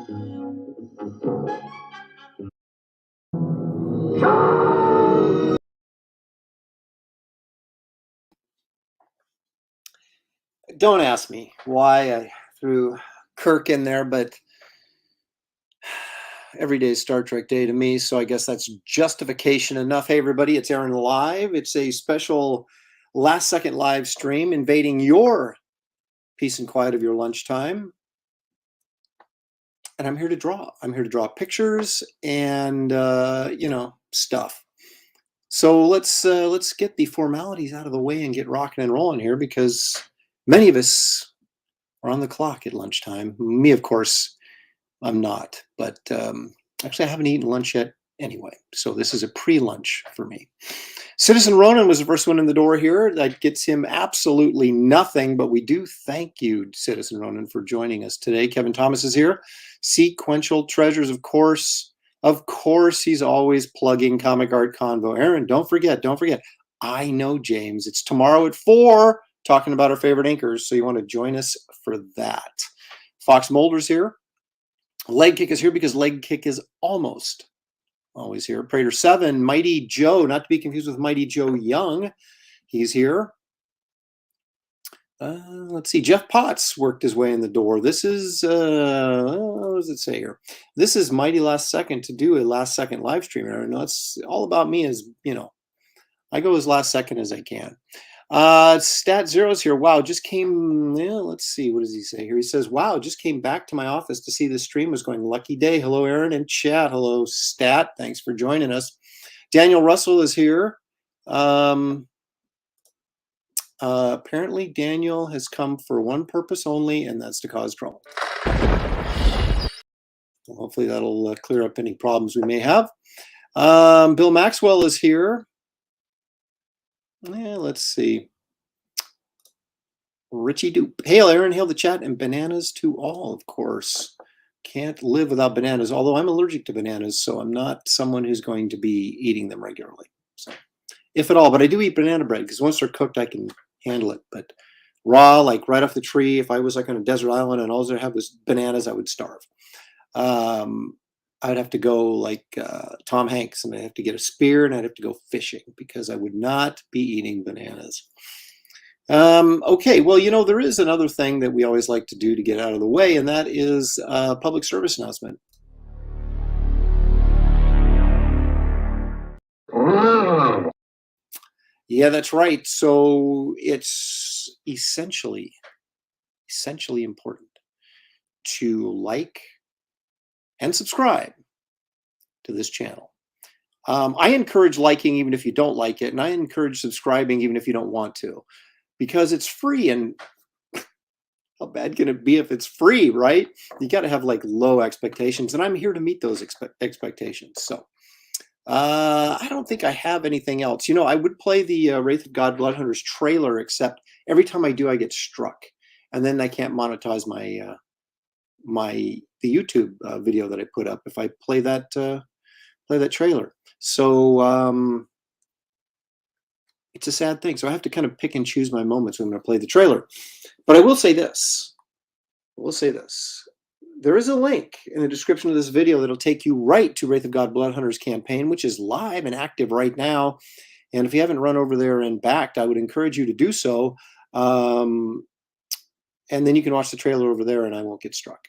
Don't ask me why I threw Kirk in there, but every day is Star Trek Day to me, so I guess that's justification enough. Hey, everybody, it's Aaron Live. It's a special last second live stream invading your peace and quiet of your lunchtime. And I'm here to draw. I'm here to draw pictures and, stuff. So let's get the formalities out of the way and get rocking and rolling here, because many of us are on the clock at lunchtime. Me, of course, I'm not, but actually I haven't eaten lunch yet anyway. So this is a pre-lunch for me. Citizen Ronan was the first one in the door here. That gets him absolutely nothing, but we do thank you, Citizen Ronan, for joining us today. Kevin Thomas is here. Sequential Treasures, of course. Of course, he's always plugging Comic Art Convo. Aaron, don't forget. I know, James. It's tomorrow at 4, talking about our favorite inkers, so you want to join us for that. Fox Mulder's here. Leg Kick is here because Leg Kick is almost always here. Prater 7, Mighty Joe, not to be confused with Mighty Joe Young. He's here. Let's see. Jeff Potts worked his way in the door. This is, what does it say here? This is Mighty Last Second to do a last second live stream. I know it's all about me, as I go as last second as I can. Stat Zero's here. Wow, just came. Yeah, let's see. What does he say here? He says, wow, just came back to my office to see this stream was going. Lucky day. Hello, Aaron and chat. Hello, Stat. Thanks for joining us. Daniel Russell is here. Apparently, Daniel has come for one purpose only, and that's to cause trouble. Well, hopefully, that'll clear up any problems we may have. Bill Maxwell is here. Yeah, let's see. Richie Dupe. Hail, Aaron. Hail the chat, and bananas to all, of course. Can't live without bananas, although I'm allergic to bananas, so I'm not someone who's going to be eating them regularly. So, if at all, but I do eat banana bread, because once they're cooked, I can handle it. But raw, like right off the tree, if I was like on a desert island and all I had was bananas, I would starve. I'd have to go like Tom Hanks, and I'd have to get a spear, and I'd have to go fishing, because I would not be eating bananas. Okay, well, there is another thing that we always like to do to get out of the way, and that is a public service announcement. Yeah, that's right. So it's essentially important to like and subscribe to this channel. I encourage liking even if you don't like it, and I encourage subscribing even if you don't want to, because it's free. And how bad can it be if it's free, right? You got to have like low expectations, and I'm here to meet those expectations. So I don't think I have anything else. I would play the Wraith of God Bloodhunters trailer, except every time I do, I get struck, and then I can't monetize my the YouTube video that I put up if I play that trailer. So it's a sad thing. So I have to kind of pick and choose my moments when I'm going to play the trailer. But I will say this. There is a link in the description of this video that'll take you right to Wraith of God Bloodhunters campaign, which is live and active right now. And if you haven't run over there and backed, I would encourage you to do so. And then you can watch the trailer over there, and I won't get struck.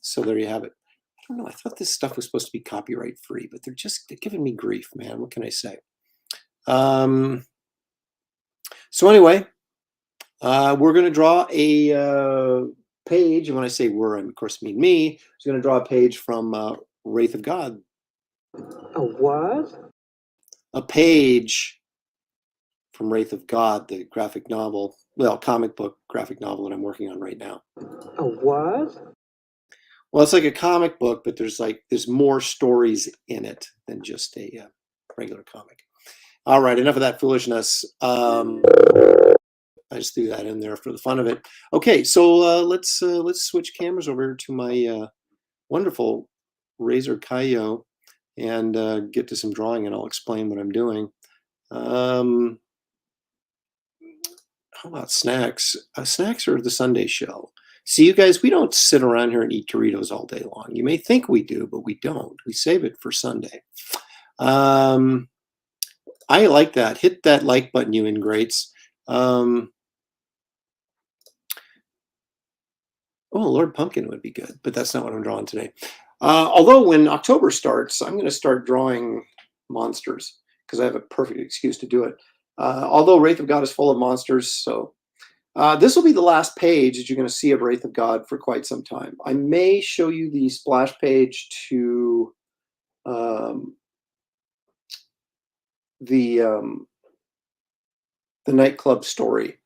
So there you have it. I don't know. I thought this stuff was supposed to be copyright free, but they're giving me grief, man. What can I say? So anyway, we're going to draw a page. And when I say we're, I of course mean me. I'm going to draw a page from Wraith of God. A what? A page from Wraith of God, the graphic novel, comic book graphic novel that I'm working on right now. A what? Well, it's like a comic book, but there's more stories in it than just a regular comic. All right, enough of that foolishness. I just threw that in there for the fun of it. Okay, so let's switch cameras over to my wonderful Razer Kaio and get to some drawing, and I'll explain what I'm doing. How about snacks? Snacks are the Sunday show. See, you guys, we don't sit around here and eat Doritos all day long. You may think we do, but we don't. We save it for Sunday. Um, I like that. Hit that like button, you ingrates. Oh, Lord Pumpkin would be good, but that's not what I'm drawing today. Although when October starts, I'm going to start drawing monsters because I have a perfect excuse to do it. Although Wraith of God is full of monsters, so this will be the last page that you're going to see of Wraith of God for quite some time. I may show you the splash page to the nightclub story.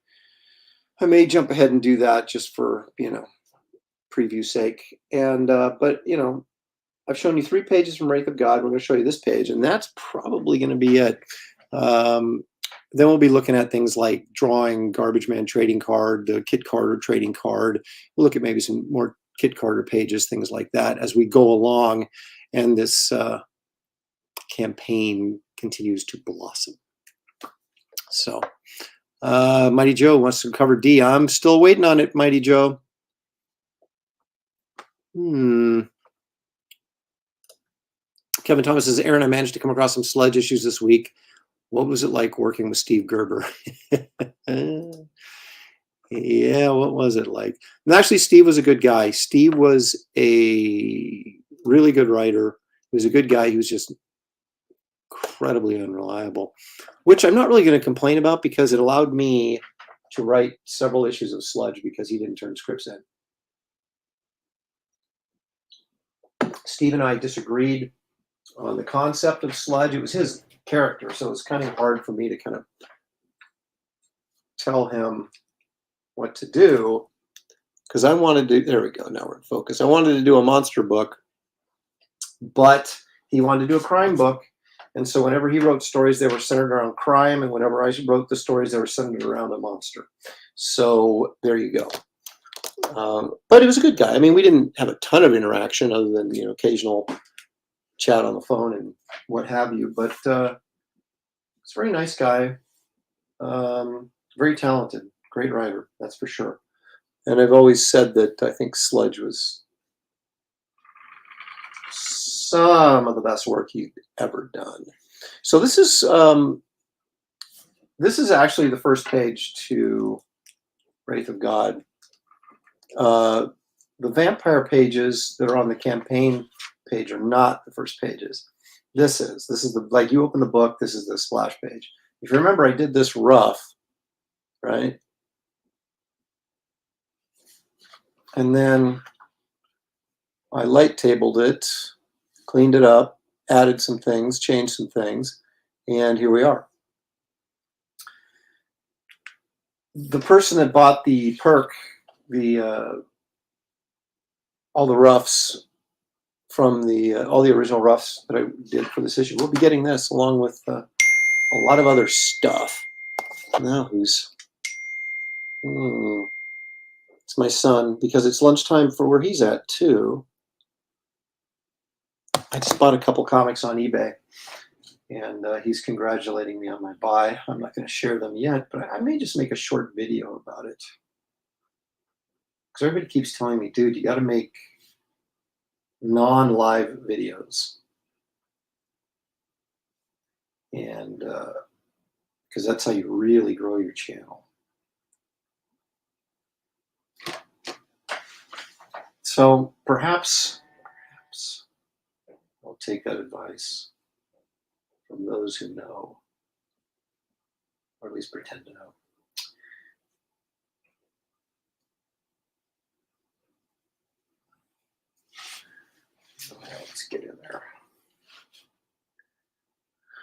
I may jump ahead and do that just for preview sake. And but I've shown you 3 pages from Wraith of God. We're going to show you this page, and that's probably going to be it. Then we'll be looking at things like drawing Garbage Man trading card, the Kit Carter trading card. We'll look at maybe some more Kit Carter pages, things like that, as we go along, and this campaign continues to blossom. So, Mighty Joe wants to cover D. I'm still waiting on it, Mighty Joe. Kevin Thomas says, Aaron, I managed to come across some sludge issues this week. What was it like working with Steve Gerber? Yeah, what was it like? And actually, Steve was a good guy. Steve was a really good writer. He was a good guy. He was just incredibly unreliable, which I'm not really going to complain about because it allowed me to write several issues of sludge because he didn't turn scripts in. Steve and I disagreed on the concept of sludge. It was his character, so it's kind of hard for me to kind of tell him what to do because I wanted to, there we go, now we're in focus. I wanted to do a monster book, but he wanted to do a crime book. And so whenever he wrote stories, they were centered around crime. And whenever I wrote the stories, they were centered around a monster. So there you go. But he was a good guy. I mean, we didn't have a ton of interaction other than, occasional chat on the phone and what have you. But he's a very nice guy. Very talented. Great writer, that's for sure. And I've always said that I think Sludge was some of the best work he'd ever done. So this is actually the first page to Wraith of God. The vampire pages that are on the campaign page are not the first pages. This is the, like, you open the book, this is the splash page. If you remember, I did this rough, right? And then I light tabled it, cleaned it up, added some things, changed some things, and here we are. The person that bought the perk, all the roughs from all the original roughs that I did for this issue, we'll be getting this along with a lot of other stuff. Now who's? It's my son, because it's lunchtime for where he's at too. I just bought a couple comics on eBay, and he's congratulating me on my buy. I'm not going to share them yet, but I may just make a short video about it. Because everybody keeps telling me, dude, you got to make non-live videos. And because that's how you really grow your channel. So perhaps I'll take that advice from those who know, or at least pretend to know. Let's get in there.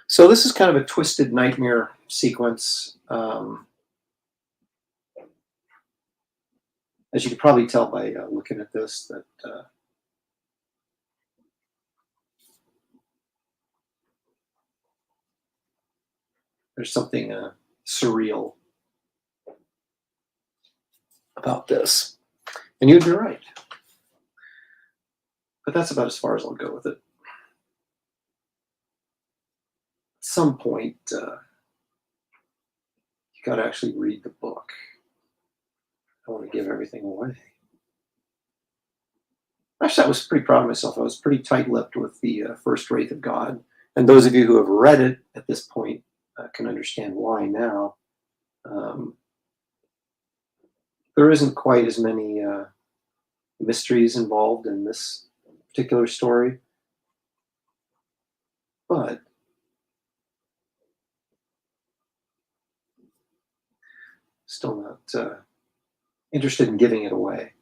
So this is kind of a twisted nightmare sequence. As you can probably tell by looking at this, that there's something surreal about this. And you'd be right. But that's about as far as I'll go with it. At some point, you got to actually read the book. I don't want to give everything away. Actually, I was pretty proud of myself. I was pretty tight-lipped with the first Wraith of God. And those of you who have read it at this point can understand why now. Um, there isn't quite as many mysteries involved in this particular story, but still not interested in giving it away.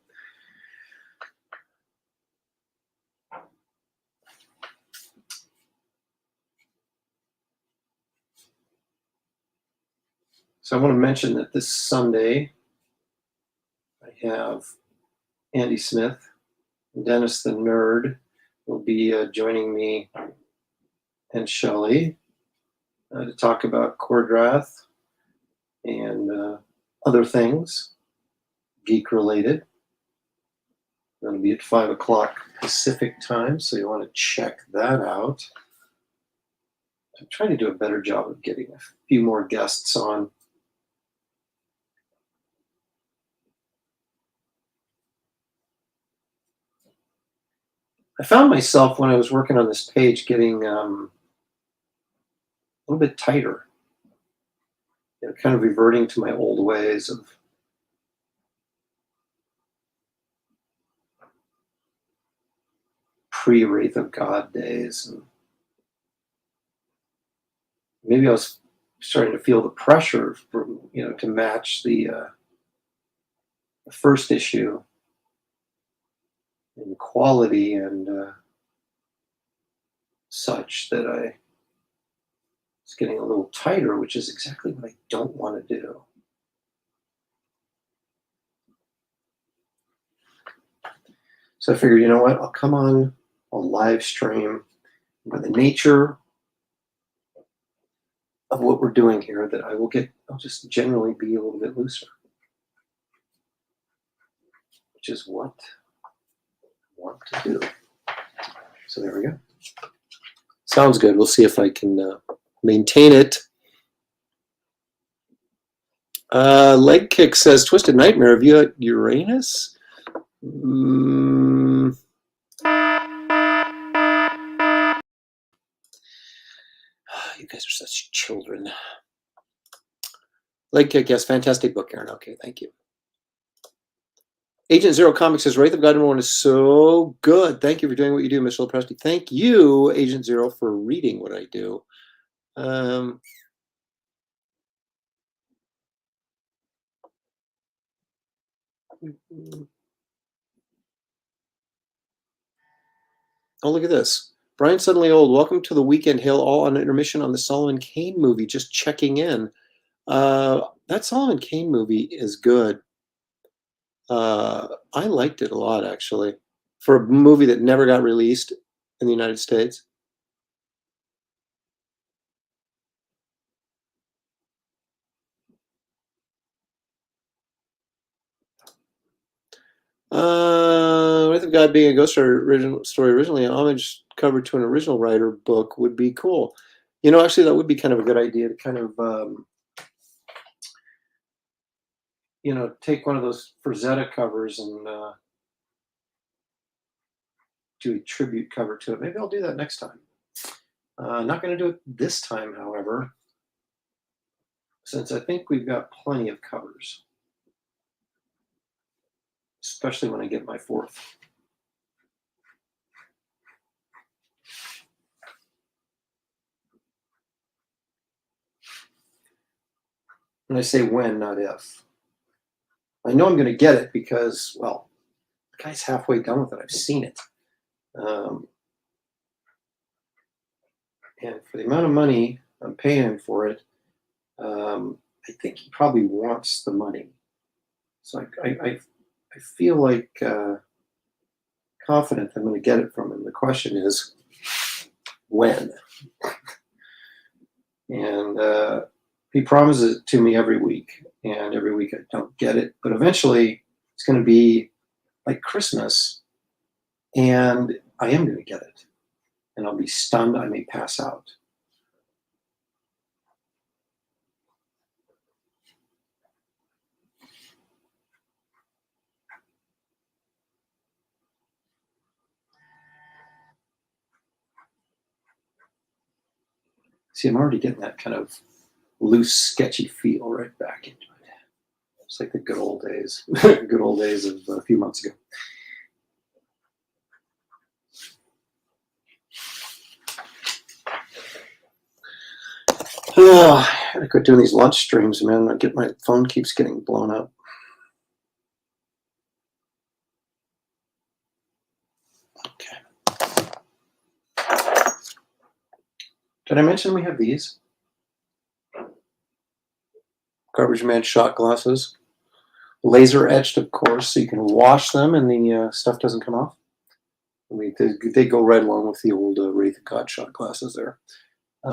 So I want to mention that this Sunday I have Andy Smith and Dennis the Nerd will be joining me and Shelley to talk about Cordrath and other things geek related. That'll be at 5 o'clock Pacific time, so you want to check that out. I'm trying to do a better job of getting a few more guests on. I found myself when I was working on this page getting a little bit tighter, kind of reverting to my old ways of pre-Wraith of God days. And maybe I was starting to feel the pressure for, to match the first issue in quality and such, that I was getting a little tighter, which is exactly what I don't want to do. So I figured, you know what, I'll come on, I'll live stream. By the nature of what we're doing here, that I'll just generally be a little bit looser, which is what I want to do. So there we go. Sounds good. We'll see if I can maintain it. Leg Kick says, Twisted Nightmare, have you had Uranus? You guys are such children. Leg Kick, yes, fantastic book, Aaron. Okay, thank you. Agent Zero Comics says, Wraith of God #1 is so good. Thank you for doing what you do, Mr. Lepresti. Thank you, Agent Zero, for reading what I do. Oh, look at this. Brian Suddenly Old, welcome to the Weekend Hill, all on intermission on the Solomon Kane movie. Just checking in. That Solomon Kane movie is good. I liked it a lot, actually, for a movie that never got released in the United States. Wraith of God being a ghost story originally, an homage cover to an original writer book would be cool. Actually, that would be kind of a good idea to kind of, take one of those Frazetta covers and do a tribute cover to it. Maybe I'll do that next time. Not going to do it this time, however, since I think we've got plenty of covers, especially when I get my fourth. And I say when, not if. I know I'm going to get it because, well, the guy's halfway done with it. I've seen it. And for the amount of money I'm paying him for it, I think he probably wants the money. So I feel like confident I'm going to get it from him. The question is when. And he promises it to me every week, and every week I don't get it. But eventually it's going to be like Christmas, and I am going to get it. And I'll be stunned. I may pass out. See, I'm already getting that kind of loose, sketchy feel right back into it. It's like the good old days, good old days of a few months ago. Oh, I gotta quit doing these lunch streams, man. My phone keeps getting blown up. Okay. Did I mention we have these? Garbage Man shot glasses. Laser etched, of course, so you can wash them and the stuff doesn't come off. I mean, they go right along with the old Wraith of God shot glasses there.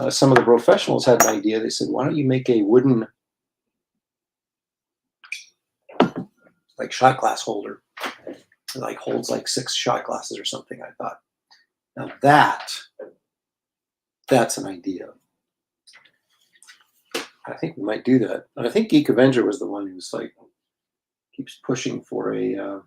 Some of the professionals had an idea. They said, why don't you make a wooden like shot glass holder? It like holds like 6 shot glasses or something. I thought, now that's an idea. I think we might do that. And I think Geek Avenger was the one who's like keeps pushing for a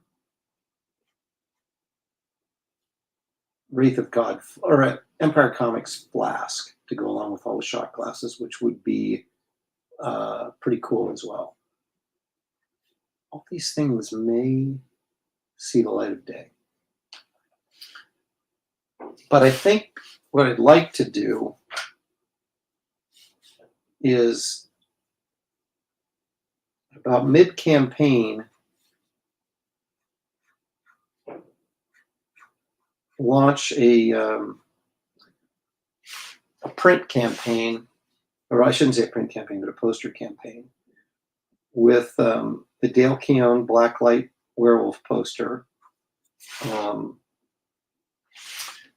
Wraith of God or an Empire Comics flask to go along with all the shot glasses, which would be pretty cool as well. All these things may see the light of day. But I think what I'd like to do is about mid-campaign launch a print campaign, or I shouldn't say a print campaign, but a poster campaign with the Dale Keown Blacklight Werewolf poster,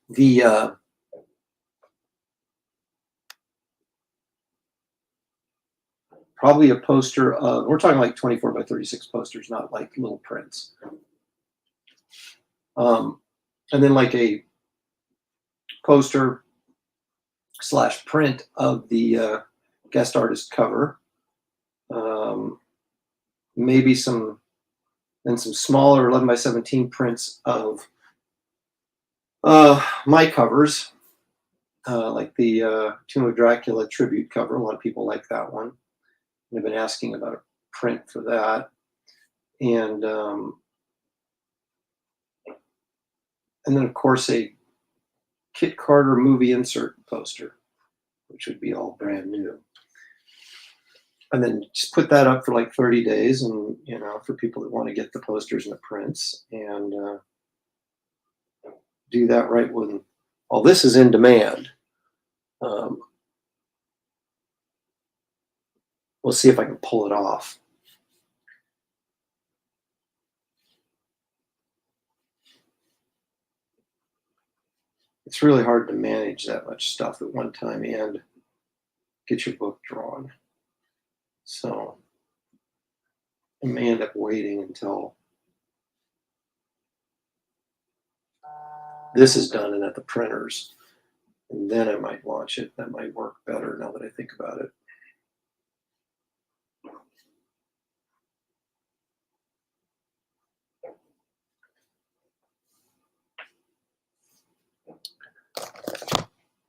the probably a poster of, we're talking like 24 by 36 posters, not like little prints. And then like a poster / print of the guest artist cover. Maybe some smaller 11 by 17 prints of my covers, like the Tomb of Dracula tribute cover. A lot of people like that one. They've been asking about a print for that. And then, of course, a Kit Carter movie insert poster, which would be all brand new. And then just put that up for like 30 days, and for people that want to get the posters and the prints, and do that right when all this is in demand. We'll see if I can pull it off. It's really hard to manage that much stuff at one time and get your book drawn. So I may end up waiting until this is done and at the printers, and then I might launch it. That might work better now that I think about it.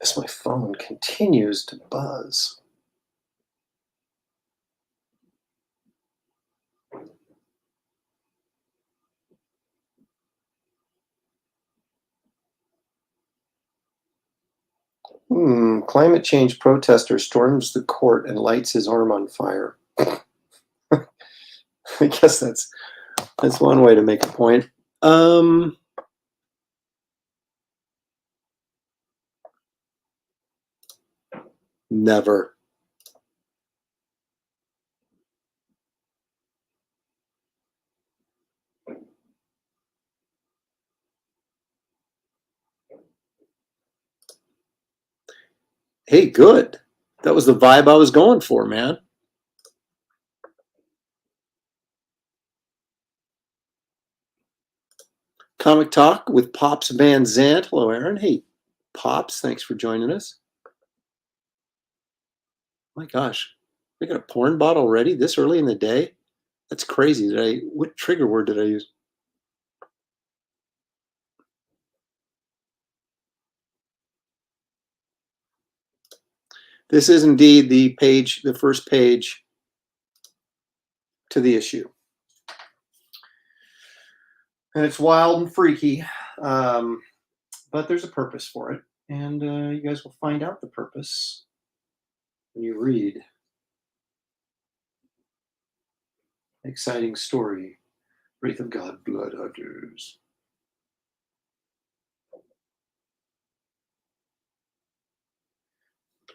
As my phone continues to buzz. Climate change protester storms the court and lights his arm on fire. I guess that's one way to make a point. Never. Hey, good. That was the vibe I was going for, man. Comic Talk with Pops Van Zandt. Hello, Aaron. Hey, Pops, thanks for joining us. My gosh, we got a porn bot already this early in the day? That's crazy. What trigger word did I use? This is indeed the first page to the issue. And it's wild and freaky, but there's a purpose for it. And you guys will find out the purpose when you read. Exciting story, Wraith of God, Blood Hunters.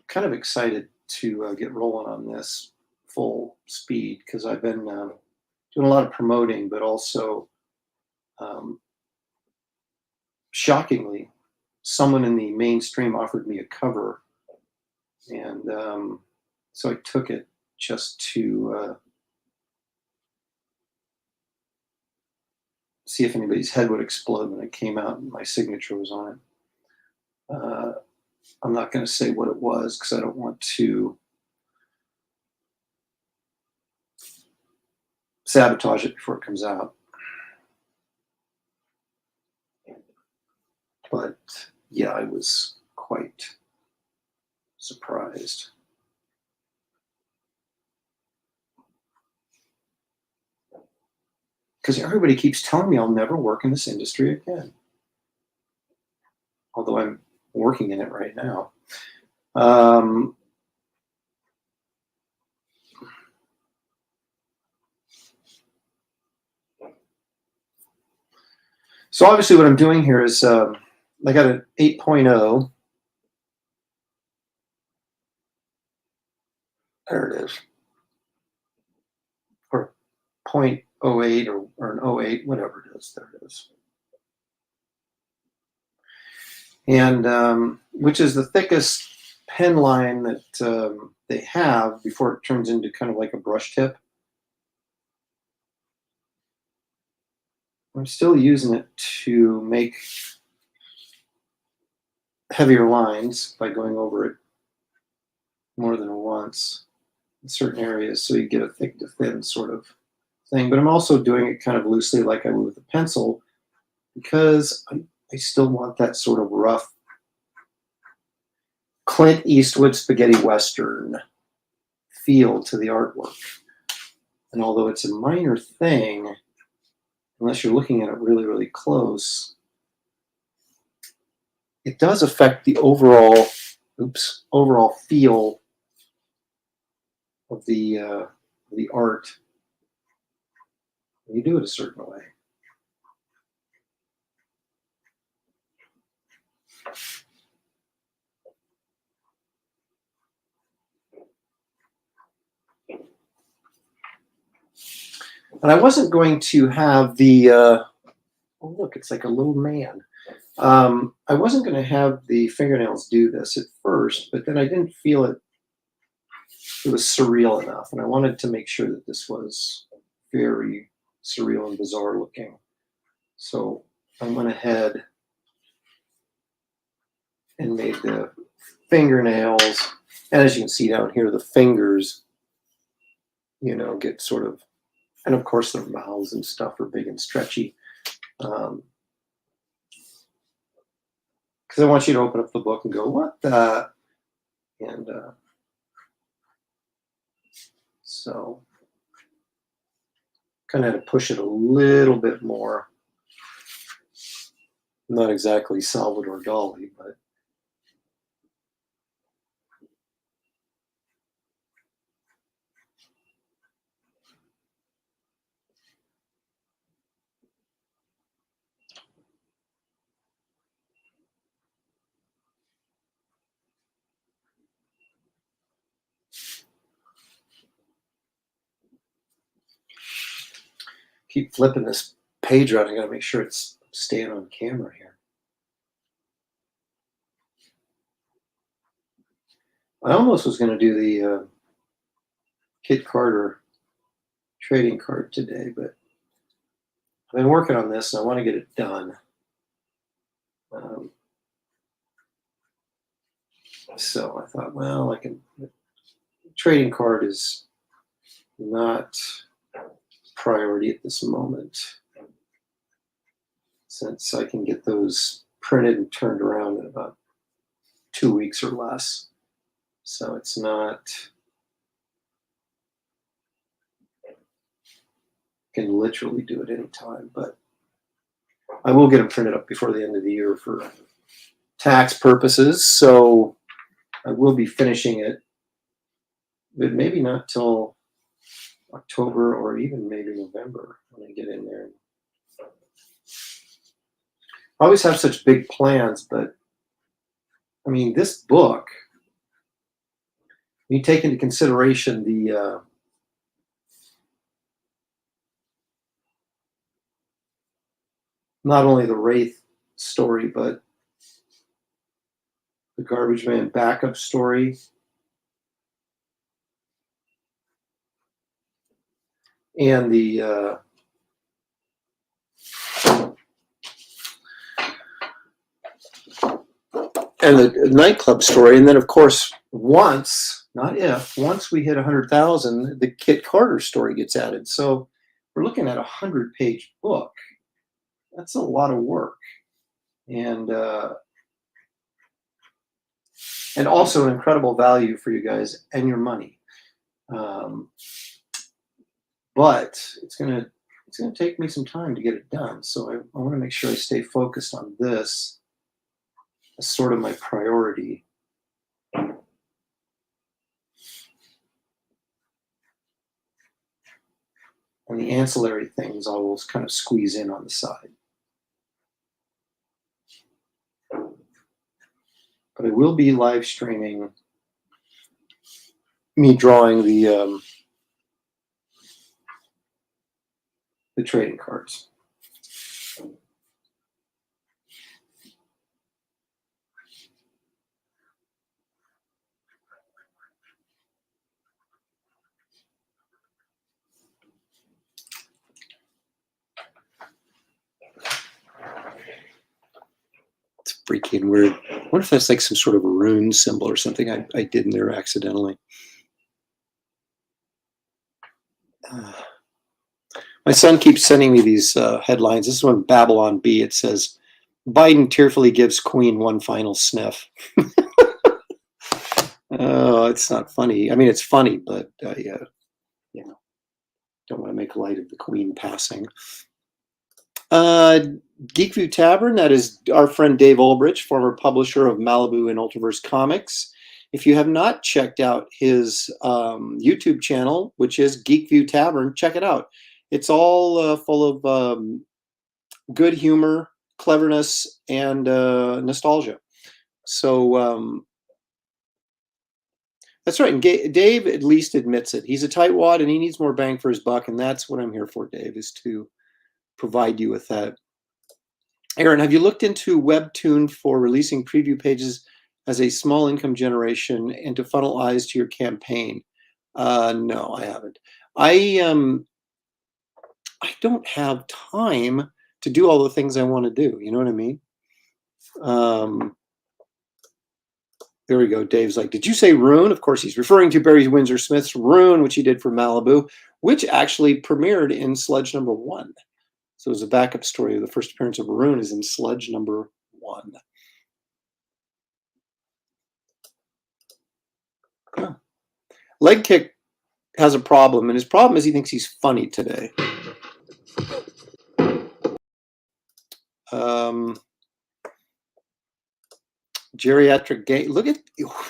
Kind of excited to get rolling on this full speed because I've been doing a lot of promoting, but also shockingly, someone in the mainstream offered me a cover, and so I took it just to see if anybody's head would explode when it came out and my signature was on it. I'm not going to say what it was because I don't want to sabotage it before it comes out. But yeah, I was quite surprised. Because everybody keeps telling me I'll never work in this industry again. Although I'm working in it right now. So obviously what I'm doing here is I got an 8.0. There it is. Or 0.08 or an 08, whatever it is. There it is. And which is the thickest pen line that they have before it turns into kind of like a brush tip. I'm still using it to make heavier lines by going over it more than once in certain areas so you get a thick to thin sort of thing. But I'm also doing it kind of loosely like I would with a pencil because I still want that sort of rough Clint Eastwood spaghetti western feel to the artwork. And although it's a minor thing, unless you're looking at it really, really close, it does affect the overall feel of the art when you do it a certain way. And I wasn't going to have the, oh look, it's like a little man. I wasn't going to have the fingernails do this at first, but then I didn't feel it was surreal enough. And I wanted to make sure that this was very surreal and bizarre looking. So I went ahead and made the fingernails. And as you can see down here, the fingers, you know, get sort of, and of course their mouths and stuff are big and stretchy. Because I want you to open up the book and go, what the? And so kind of had to push it a little bit more. Not exactly Salvador Dali, but keep flipping this page around. I got to make sure it's staying on camera here. I almost was going to do the Kit Carter trading card today, but I've been working on this and I want to get it done. So I thought, well, trading card is not priority at this moment, since I can get those printed and turned around in about 2 weeks or less. So it's not, can literally do it anytime, but I will get them printed up before the end of the year for tax purposes. So I will be finishing it, but maybe not till October or even maybe November when I get in there. I always have such big plans, but I mean, this book, when you take into consideration the not only the Wraith story, but the Garbage Man backup story, and the nightclub story, and then of course once, not if, once we hit 100,000, the Kit Carter story gets added. So we're looking at a 100-page book. That's a lot of work, and also an incredible value for you guys and your money. But it's gonna take me some time to get it done. So I want to make sure I stay focused on this as sort of my priority. And the ancillary things I will kind of squeeze in on the side. But I will be live streaming me drawing the trading cards. It's freaking weird. I wonder if that's like some sort of a rune symbol or something I did in there accidentally. My son keeps sending me these headlines. This is one Babylon Bee. It says, Biden tearfully gives Queen one final sniff. Oh, it's not funny. I mean, it's funny, but yeah, you know, don't want to make light of the Queen passing. Geekview Tavern, that is our friend Dave Ulbrich, former publisher of Malibu and Ultraverse Comics. If you have not checked out his YouTube channel, which is Geekview Tavern, check it out. It's all full of good humor, cleverness, and nostalgia. So that's right. And Dave at least admits it. He's a tightwad and he needs more bang for his buck. And that's what I'm here for, Dave, is to provide you with that. Aaron, have you looked into Webtoon for releasing preview pages as a small income generation and to funnel eyes to your campaign? No, I haven't. I don't have time to do all the things I want to do. You know what I mean? There we go. Dave's like, did you say Rune? Of course, he's referring to Barry Windsor Smith's Rune, which he did for Malibu, which actually premiered in Sludge #1. So it was a backup story. The first appearance of Rune is in Sludge #1. Yeah. Leg Kick has a problem, and his problem is he thinks he's funny today. Geriatric gay. Look at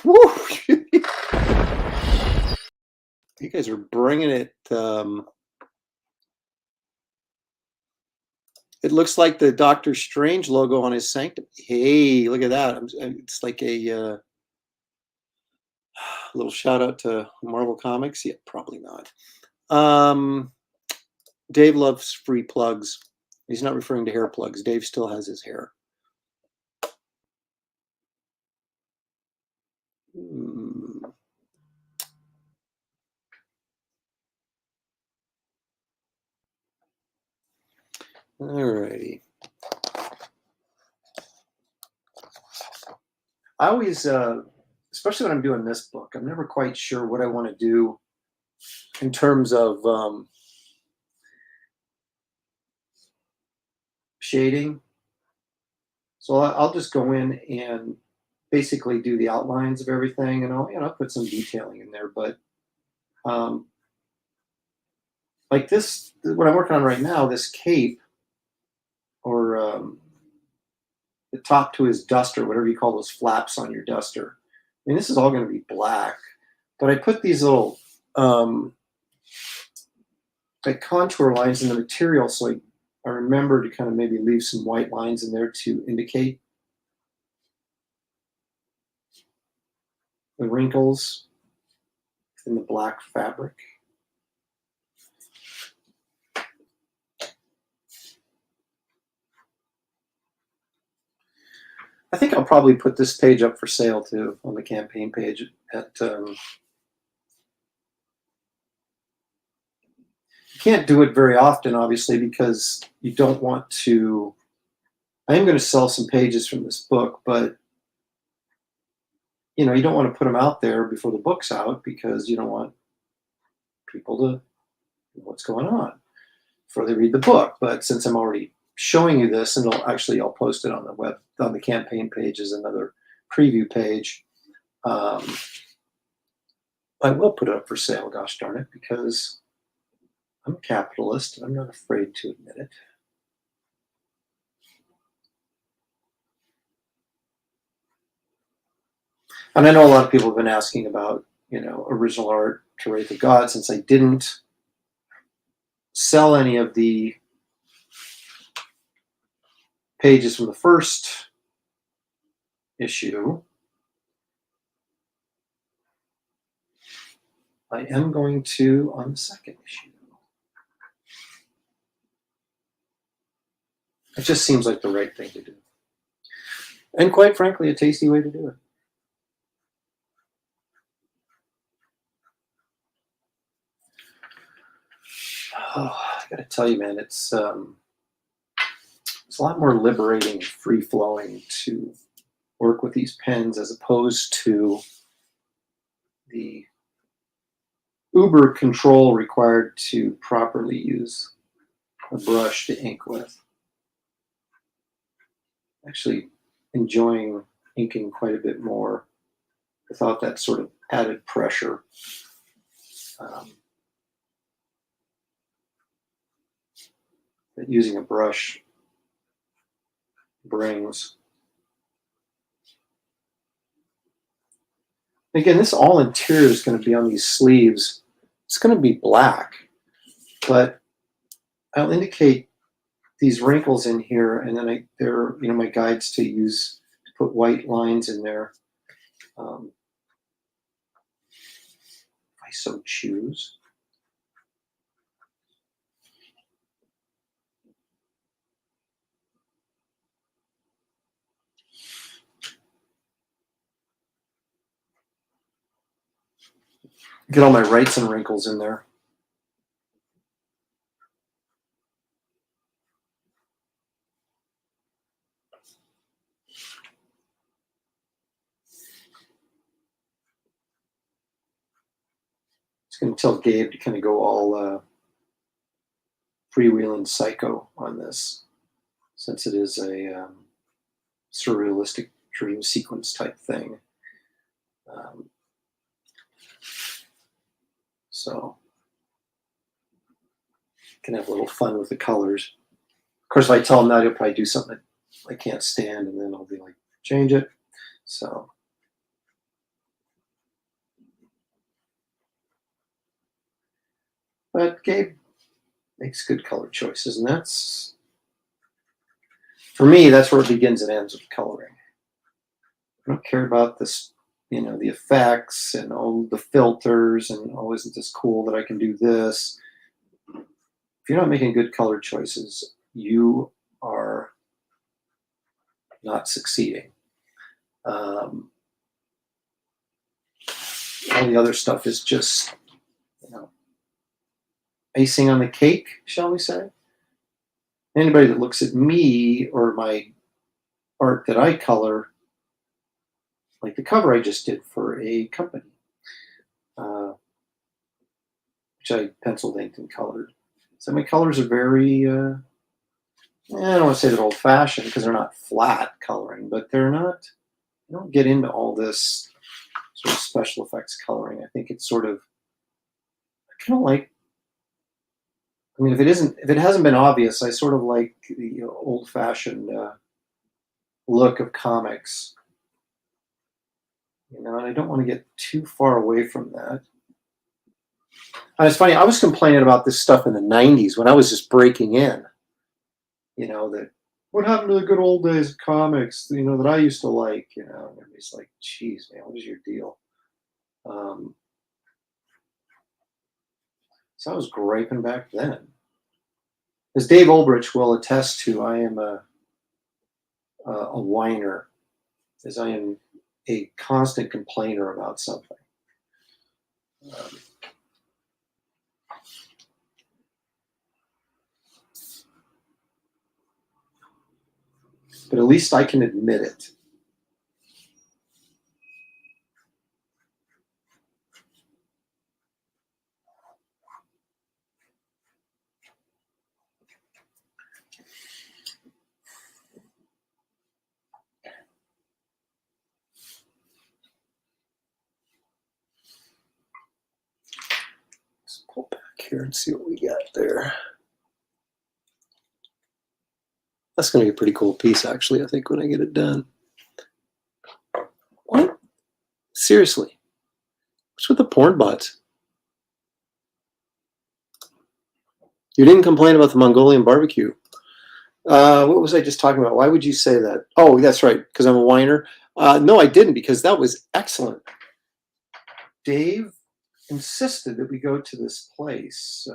whoo. You guys are bringing it. It looks like the Doctor Strange logo on his Sanctum. Hey, look at that! It's like a little shout out to Marvel Comics. Yeah, probably not. Dave loves free plugs. He's not referring to hair plugs. Dave still has his hair. Alrighty. I always, especially when I'm doing this book, I'm never quite sure what I want to do in terms of shading. So I'll just go in and basically do the outlines of everything, and I'll put some detailing in there. But um, like this, what I'm working on right now, this cape or the top to his duster, whatever you call those flaps on your duster. I mean, this is all going to be black, but I put these little like contour lines in the material, so I remember to kind of maybe leave some white lines in there to indicate the wrinkles in the black fabric. I think I'll probably put this page up for sale too on the campaign page at you can't do it very often, obviously, because you don't want to. I am going to sell some pages from this book, but you don't want to put them out there before the book's out because you don't want people to know what's going on before they read the book. But since I'm already showing you this, and I'll post it on the campaign page as another preview page. I will put it up for sale, gosh darn it, because I'm a capitalist and I'm not afraid to admit it. And I know a lot of people have been asking about, original art to Wraith of God, since I didn't sell any of the pages from the first issue. I am going to on the second issue. It just seems like the right thing to do. And quite frankly, a tasty way to do it. Oh, I got to tell you, man, it's a lot more liberating and free-flowing to work with these pens as opposed to the uber control required to properly use a brush to ink with. Actually enjoying inking quite a bit more without that sort of added pressure. That using a brush brings. Again, this all interior is going to be on these sleeves. It's going to be black, but I'll indicate these wrinkles in here, and then they're my guides to put white lines in there, if I so choose. Get all my rights and wrinkles in there. Just going to tell Gabe to kind of go all freewheeling psycho on this, since it is a surrealistic dream sequence type thing. So can have a little fun with the colors. Of course, if I tell him that, he'll probably do something that I can't stand, and then I'll be like, change it. So but Gabe makes good color choices, and that's, for me, that's where it begins and ends with coloring. I don't care about this, the effects and all the filters and, oh, isn't this cool that I can do this? If you're not making good color choices, you are not succeeding. All the other stuff is just, icing on the cake, shall we say? Anybody that looks at me or my art that I color, like the cover I just did for a company, which I penciled, inked, and colored. So my colors are very, I don't want to say they're old-fashioned because they're not flat coloring, but they're not, I don't get into all this sort of special effects coloring. I think it's sort of, I kind of like, I mean, if it hasn't been obvious, I sort of like the old-fashioned look of comics, and I don't want to get too far away from that. And it's funny, I was complaining about this stuff in the '90s when I was just breaking in. That what happened to the good old days of comics? That I used to like. And everybody's like, "Geez, man, what is your deal?" Um, so I was griping back then. As Dave Olbrich will attest to, I am a whiner, as I am a constant complainer about something. Um, but at least I can admit it. Let's pull back here and see what we got there. That's going to be a pretty cool piece, actually, I think, when I get it done. What? Seriously? What's with the porn bots? You didn't complain about the Mongolian barbecue. What was I just talking about? Why would you say that? Oh, that's right, because I'm a whiner. No, I didn't, because that was excellent. Dave insisted that we go to this place.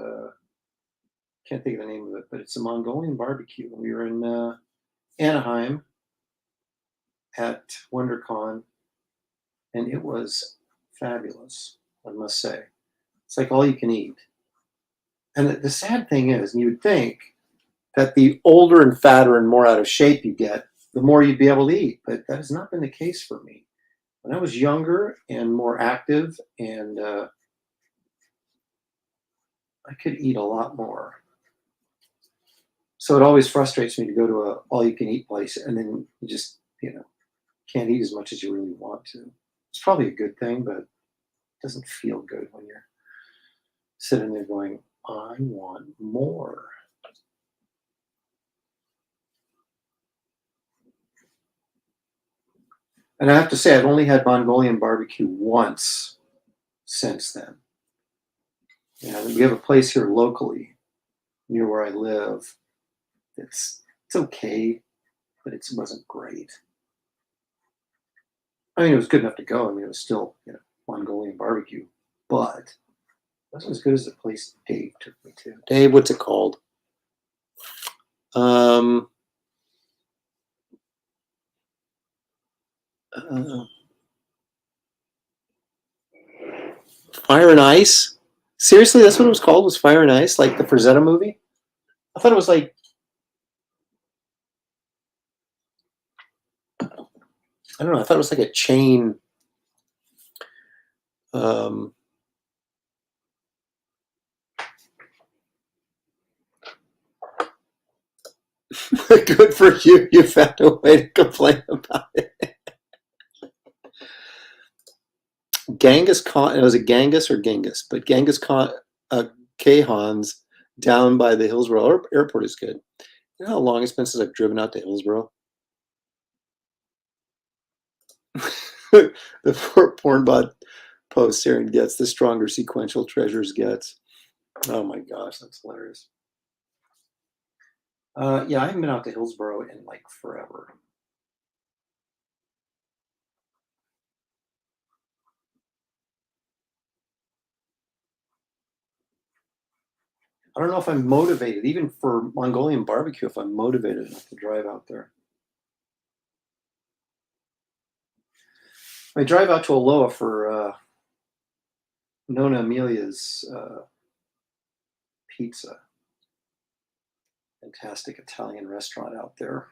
Can't think of the name of it, but it's a Mongolian barbecue. We were in Anaheim at WonderCon, and it was fabulous, I must say. It's like all you can eat. And the sad thing is, and you would think that the older and fatter and more out of shape you get, the more you'd be able to eat. But that has not been the case for me. When I was younger and more active, and I could eat a lot more. So it always frustrates me to go to a all-you-can-eat place, and then you just, can't eat as much as you really want to. It's probably a good thing, but it doesn't feel good when you're sitting there going, I want more. And I have to say, I've only had Mongolian barbecue once since then. And we have a place here locally near where I live. It's okay, but it wasn't great. I mean, it was good enough to go. I mean, it was still, Mongolian barbecue, but it wasn't as good as the place Dave took me to. Dave, what's it called? Fire and Ice? Seriously, that's what it was called? Was Fire and Ice, like the Frazetta movie? I thought it was like, I don't know. I thought it was like a chain. Good for you. You found a way to complain about it. Genghis Khan. Was it Genghis or Genghis? But Genghis Khan, Khan's down by the Hillsborough airport is good. You know how long it's been since I've driven out to Hillsborough? The porn bot post here and gets, the stronger sequential treasures gets. Oh my gosh, that's hilarious. Yeah, I haven't been out to Hillsborough in like forever. I don't know if I'm motivated, even for Mongolian barbecue, if I'm motivated enough to drive out there. I drive out to Aloha for Nona Amelia's pizza. Fantastic Italian restaurant out there.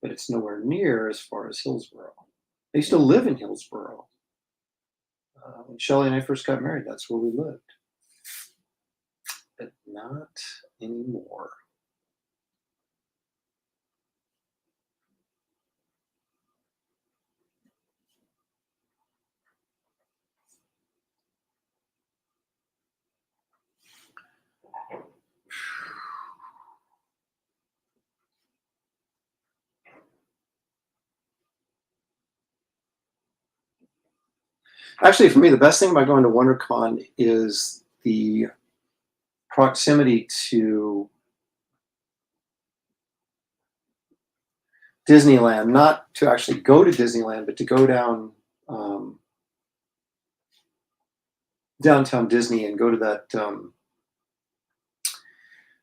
But it's nowhere near as far as Hillsborough. I used to live in Hillsborough. When Shelley and I first got married, that's where we lived. But not anymore. Actually, for me, the best thing about going to WonderCon is the proximity to Disneyland. Not to actually go to Disneyland, but to go down downtown Disney and go to that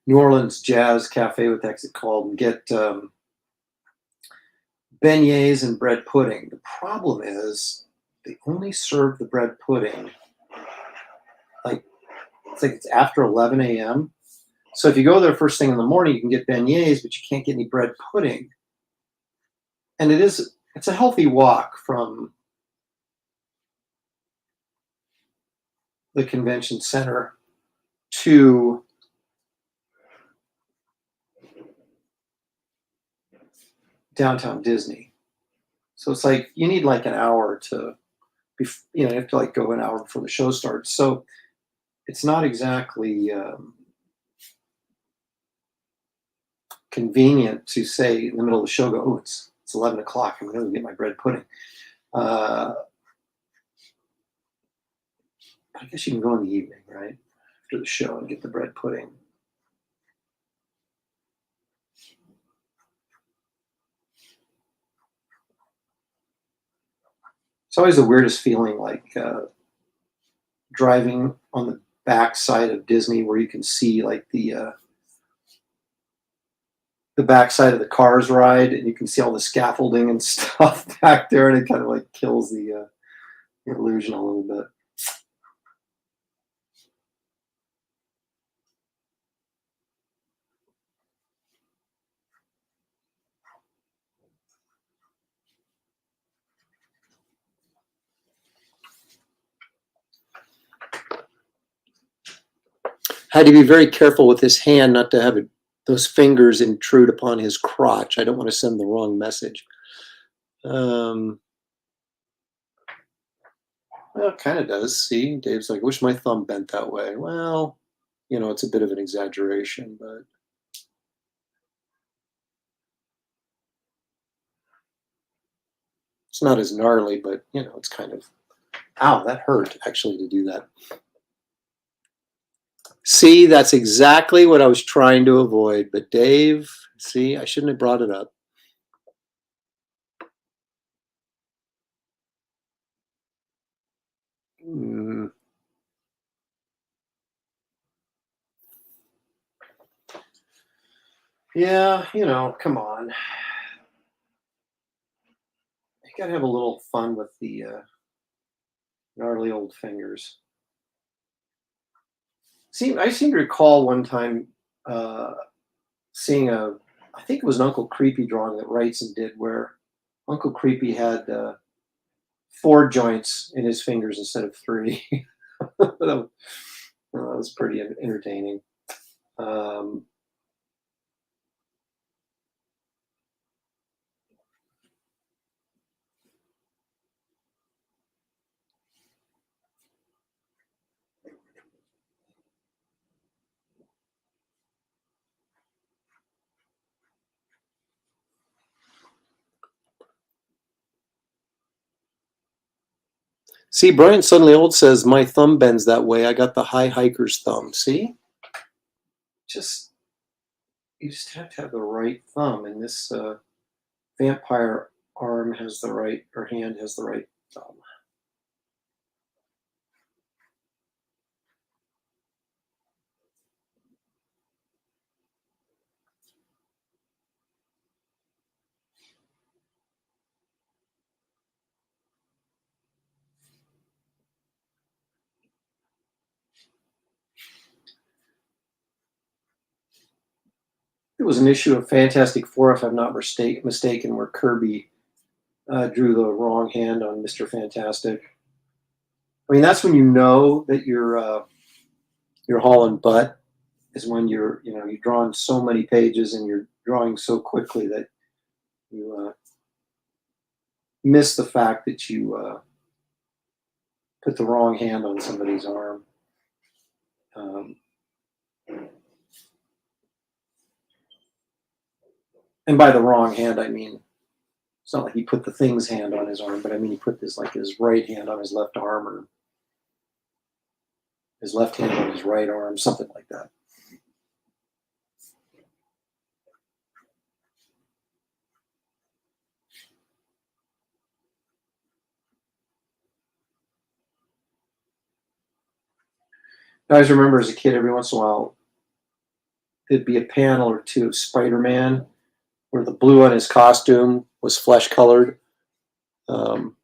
New Orleans Jazz Cafe, what the heck's it called, and get beignets and bread pudding. The problem is they only serve the bread pudding like it's after 11 a.m. So if you go there first thing in the morning, you can get beignets, but you can't get any bread pudding. And it's a healthy walk from the convention center to downtown Disney. So it's like you need like an hour to be, you have to like go an hour before the show starts. So it's not exactly convenient to say in the middle of the show, go, oh, it's 11 o'clock. I'm going to get my bread pudding. I guess you can go in the evening, right? After the show and get the bread pudding. It's always the weirdest feeling, like driving on the back side of Disney where you can see like the back side of the Cars ride and you can see all the scaffolding and stuff back there, and it kind of like kills the illusion a little bit. Had to be very careful with his hand not to have those fingers intrude upon his crotch. I don't want to send the wrong message. Well, it kind of does. See, Dave's like, I wish my thumb bent that way. Well, it's a bit of an exaggeration, but it's not as gnarly, but it's kind of, ow, that hurt actually to do that. See, that's exactly what I was trying to avoid. But Dave, see, I shouldn't have brought it up. Yeah, come on. You gotta have a little fun with the gnarly old fingers. I seem to recall one time seeing I think it was an Uncle Creepy drawing that Wrightson did, where Uncle Creepy had 4 joints in his fingers instead of 3. That was pretty entertaining. See, Brian Suddenly Old says, my thumb bends that way. I got the high hiker's thumb. See? You just have to have the right thumb, and this vampire arm has the right, or hand has the right thumb. It was an issue of Fantastic Four, if I'm not mistaken, where Kirby drew the wrong hand on Mr. Fantastic. I mean, that's when you know that you're hauling butt, is when you're drawing so many pages and you're drawing so quickly that you miss the fact that you put the wrong hand on somebody's arm. And by the wrong hand, I mean It's not like he put the thing's hand on his arm, but I mean, he put this like his right hand on his left arm, or his left hand on his right arm, something like that. I always remember as a kid, every once in a while, there'd be a panel or two of Spider-Man where the blue on his costume was flesh colored. Um,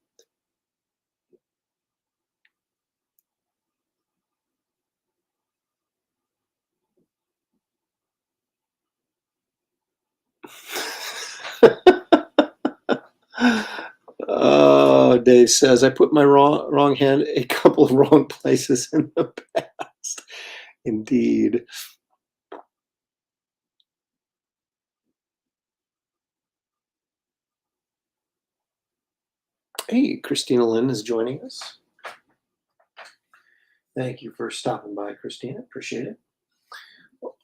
oh, Dave says, I put my wrong hand a couple of wrong places in the past. Indeed. Hey, Christina Lynn is joining us. Thank you for stopping by, Christina. Appreciate it.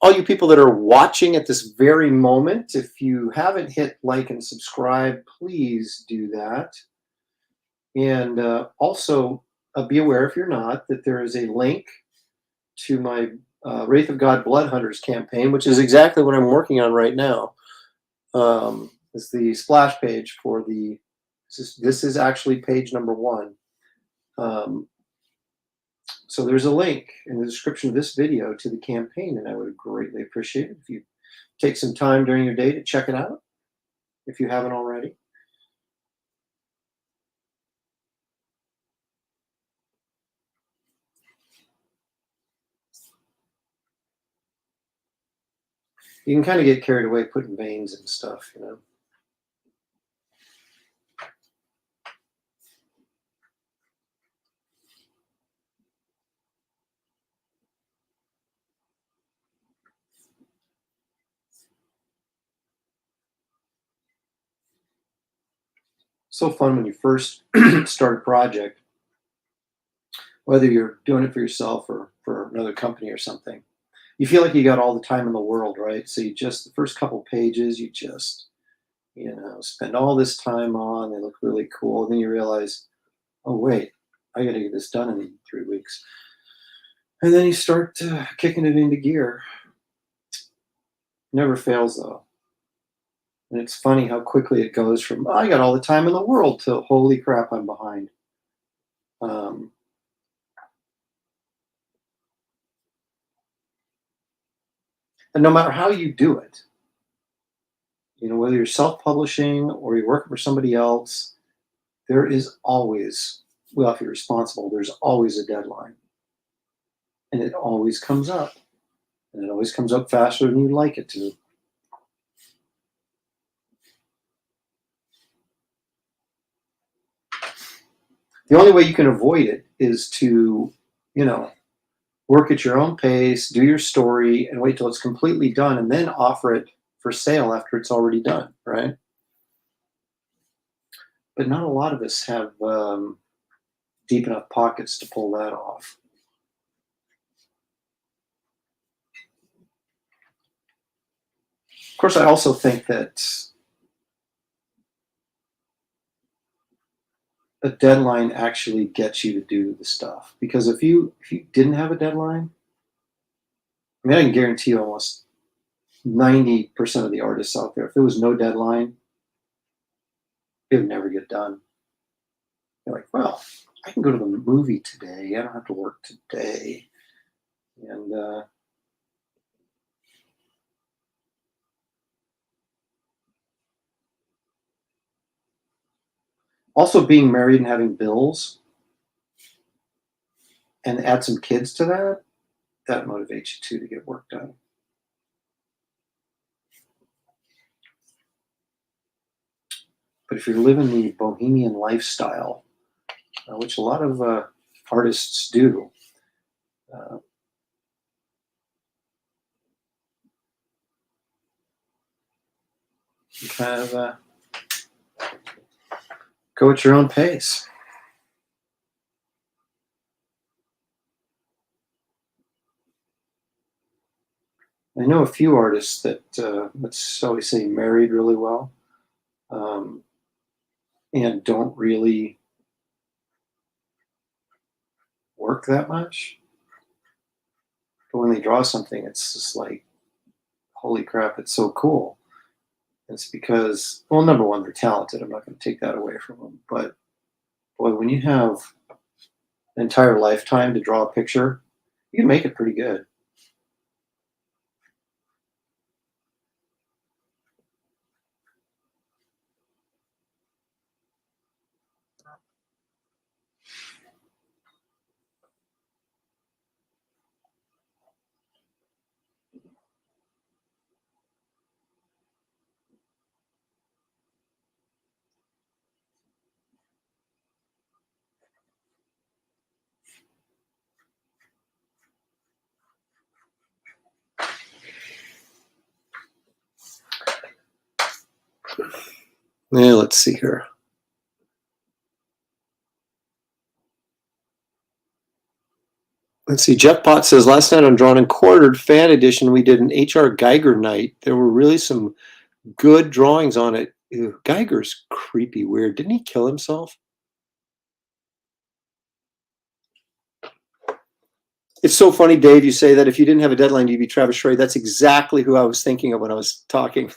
All you people that are watching at this very moment, if you haven't hit like and subscribe, please do that. And also be aware, if you're not, that there is a link to my Wraith of God Blood Hunters campaign, which is exactly what I'm working on right now. It's the splash page for the. This is actually page number 1. So there's a link in the description of this video to the campaign, and I would greatly appreciate it if you take some time during your day to check it out, if you haven't already. You can kind of get carried away putting veins and stuff, you know. So fun when you first start a project, whether you're doing it for yourself or for another company or something. You feel like you got all the time in the world, right? So you just, the first couple pages, you just, spend all this time on, they look really cool. Then you realize, oh, wait, I got to get this done in 3 weeks. And then you start kicking it into gear. Never fails, though. And it's funny how quickly it goes from, I got all the time in the world, to holy crap, I'm behind. Um, and no matter how you do it, whether you're self-publishing or you're working for somebody else, there is always, well, if you're responsible, there's always a deadline. And it always comes up. And it always comes up faster than you'd like it to. The only way you can avoid it is to, work at your own pace, do your story, and wait till it's completely done, and then offer it for sale after it's already done, right? But not a lot of us have deep enough pockets to pull that off. Of course, I also think that a deadline actually gets you to do the stuff, because if you didn't have a deadline, I mean, I can guarantee you almost 90% of the artists out there, if there was no deadline, it would never get done. They're like, well, I can go to the movie today. I don't have to work today. And also being married and having bills, and add some kids to that, that motivates you too to get work done. But if you're living the bohemian lifestyle, which a lot of artists do, uh, you kind of go at your own pace. I know a few artists that, let's always say, married really well. and don't really work that much. But when they draw something, it's just like, holy crap, it's so cool. It's because, well, number one, they're talented. I'm not going to take that away from them. But boy, when you have an entire lifetime to draw a picture, you can make it pretty good. Yeah, let's see here. Let's see. Jeff Potts says, last night on Drawn and Quartered Fan Edition, we did an H.R. Geiger night. There were really some good drawings on it. Ew, Geiger's creepy weird. Didn't he kill himself? It's so funny, Dave, you say that if you didn't have a deadline, you'd be Travis Schray. That's exactly who I was thinking of when I was talking.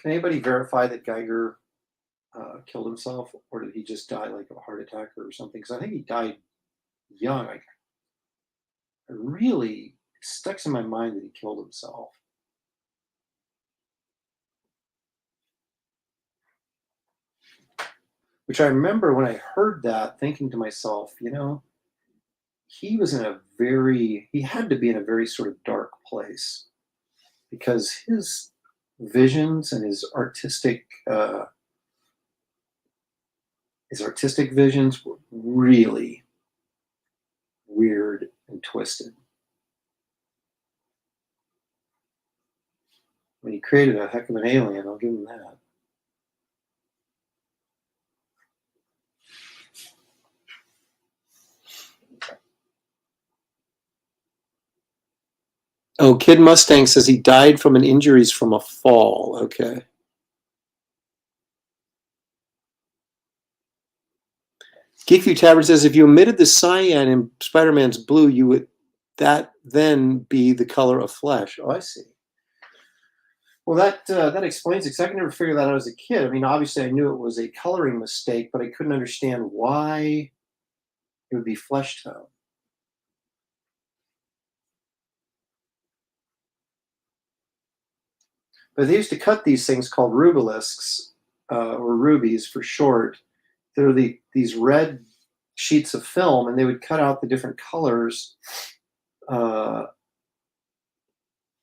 Can anybody verify that Geiger killed himself, or did he just die like a heart attack or something? Because I think he died young. I really sticks in my mind that he killed himself. Which I remember when I heard that, thinking to myself, he was he had to be in a very sort of dark place, because his visions and his artistic visions were really weird and twisted. I mean, he created a heck of an alien, I'll give him that. Oh, Kid Mustang says he died from an injuries from a fall. Okay. Geekview Tavern says if you omitted the cyan in Spider-Man's blue, you would that then be the color of flesh. Oh, I see. Well, that explains it, because I could never figure that out as a kid. I mean, obviously, I knew it was a coloring mistake, but I couldn't understand why it would be flesh tone. But they used to cut these things called rubelisks, or rubies for short. They're these red sheets of film, and they would cut out the different colors for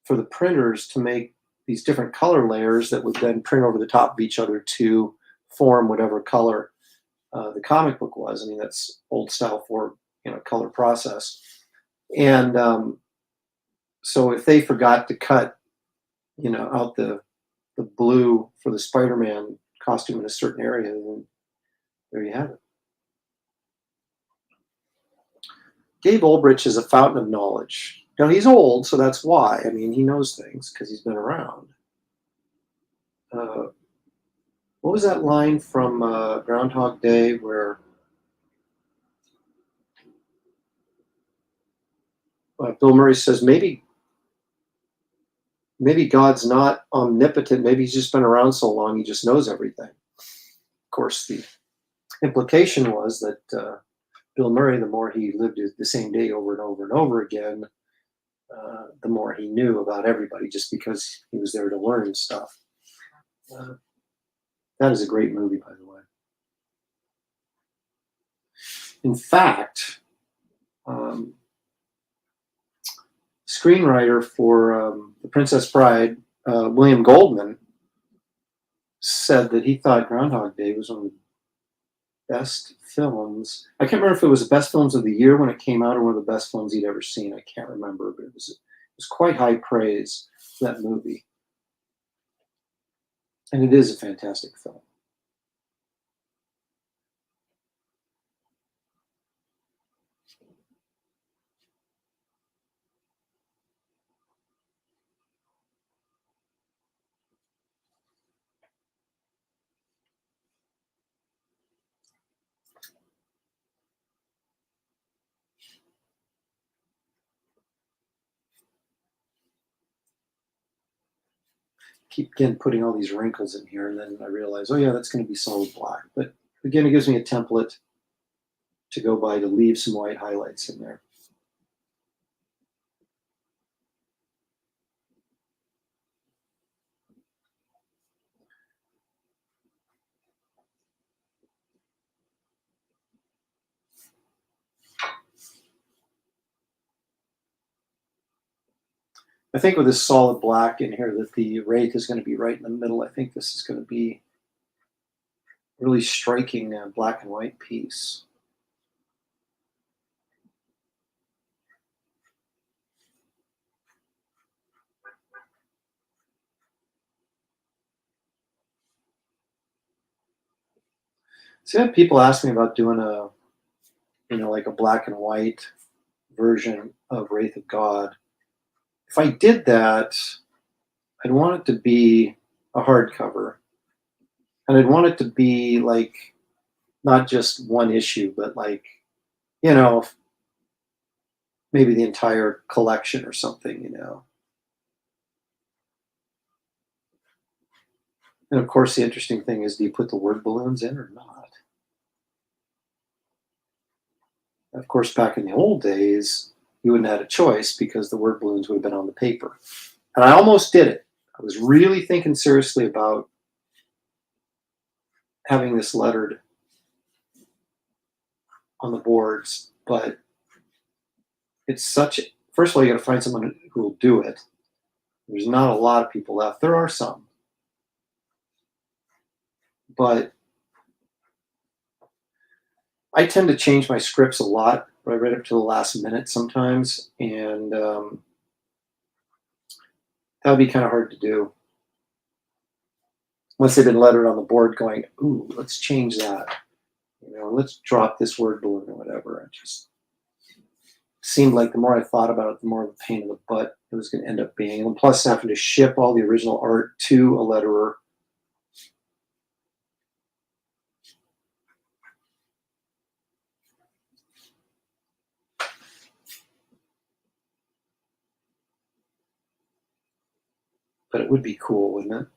the printers to make these different color layers that would then print over the top of each other to form whatever color the comic book was. I mean, that's old style for color process. And so if they forgot to cut out the blue for the Spider-Man costume in a certain area, then there you have it. Gabe Olbrich is a fountain of knowledge. Now, he's old, so that's why. I mean, he knows things because he's been around. What was that line from Groundhog Day where Bill Murray says, maybe God's not omnipotent. Maybe he's just been around so long, he just knows everything. Of course, the implication was that Bill Murray, the more he lived the same day over and over and over again, the more he knew about everybody, just because he was there to learn stuff. That is a great movie, by the way. In fact, screenwriter for The Princess Bride, William Goldman, said that he thought Groundhog Day was one of the best films. I can't remember if it was the best films of the year when it came out, or one of the best films he'd ever seen. I can't remember, but it was quite high praise for that movie. And it is a fantastic film. Keep again putting all these wrinkles in here, and then I realize, oh yeah, that's going to be solid black. But again, it gives me a template to go by to leave some white highlights in there. I think with this solid black in here that the Wraith is going to be right in the middle. I think this is going to be a really striking black and white piece. So I have people ask me about doing a, like a black and white version of Wraith of God. If I did that, I'd want it to be a hardcover, and I'd want it to be like not just one issue, but like, you know, maybe the entire collection or something. And of course, the interesting thing is, do you put the word balloons in or not? Of course, back in the old days, you wouldn't have had a choice because the word balloons would have been on the paper. And I almost did it. I was really thinking seriously about having this lettered on the boards, but it's such, first of all, you got to find someone who will do it. There's not a lot of people left. There are some, but I tend to change my scripts a lot right up to the last minute sometimes, and that would be kind of hard to do once they've been lettered on the board. Going, ooh, let's change that. Let's drop this word balloon or whatever. It just seemed like the more I thought about it, the more of a pain in the butt it was going to end up being. And plus, having to ship all the original art to a letterer. But it would be cool, wouldn't it?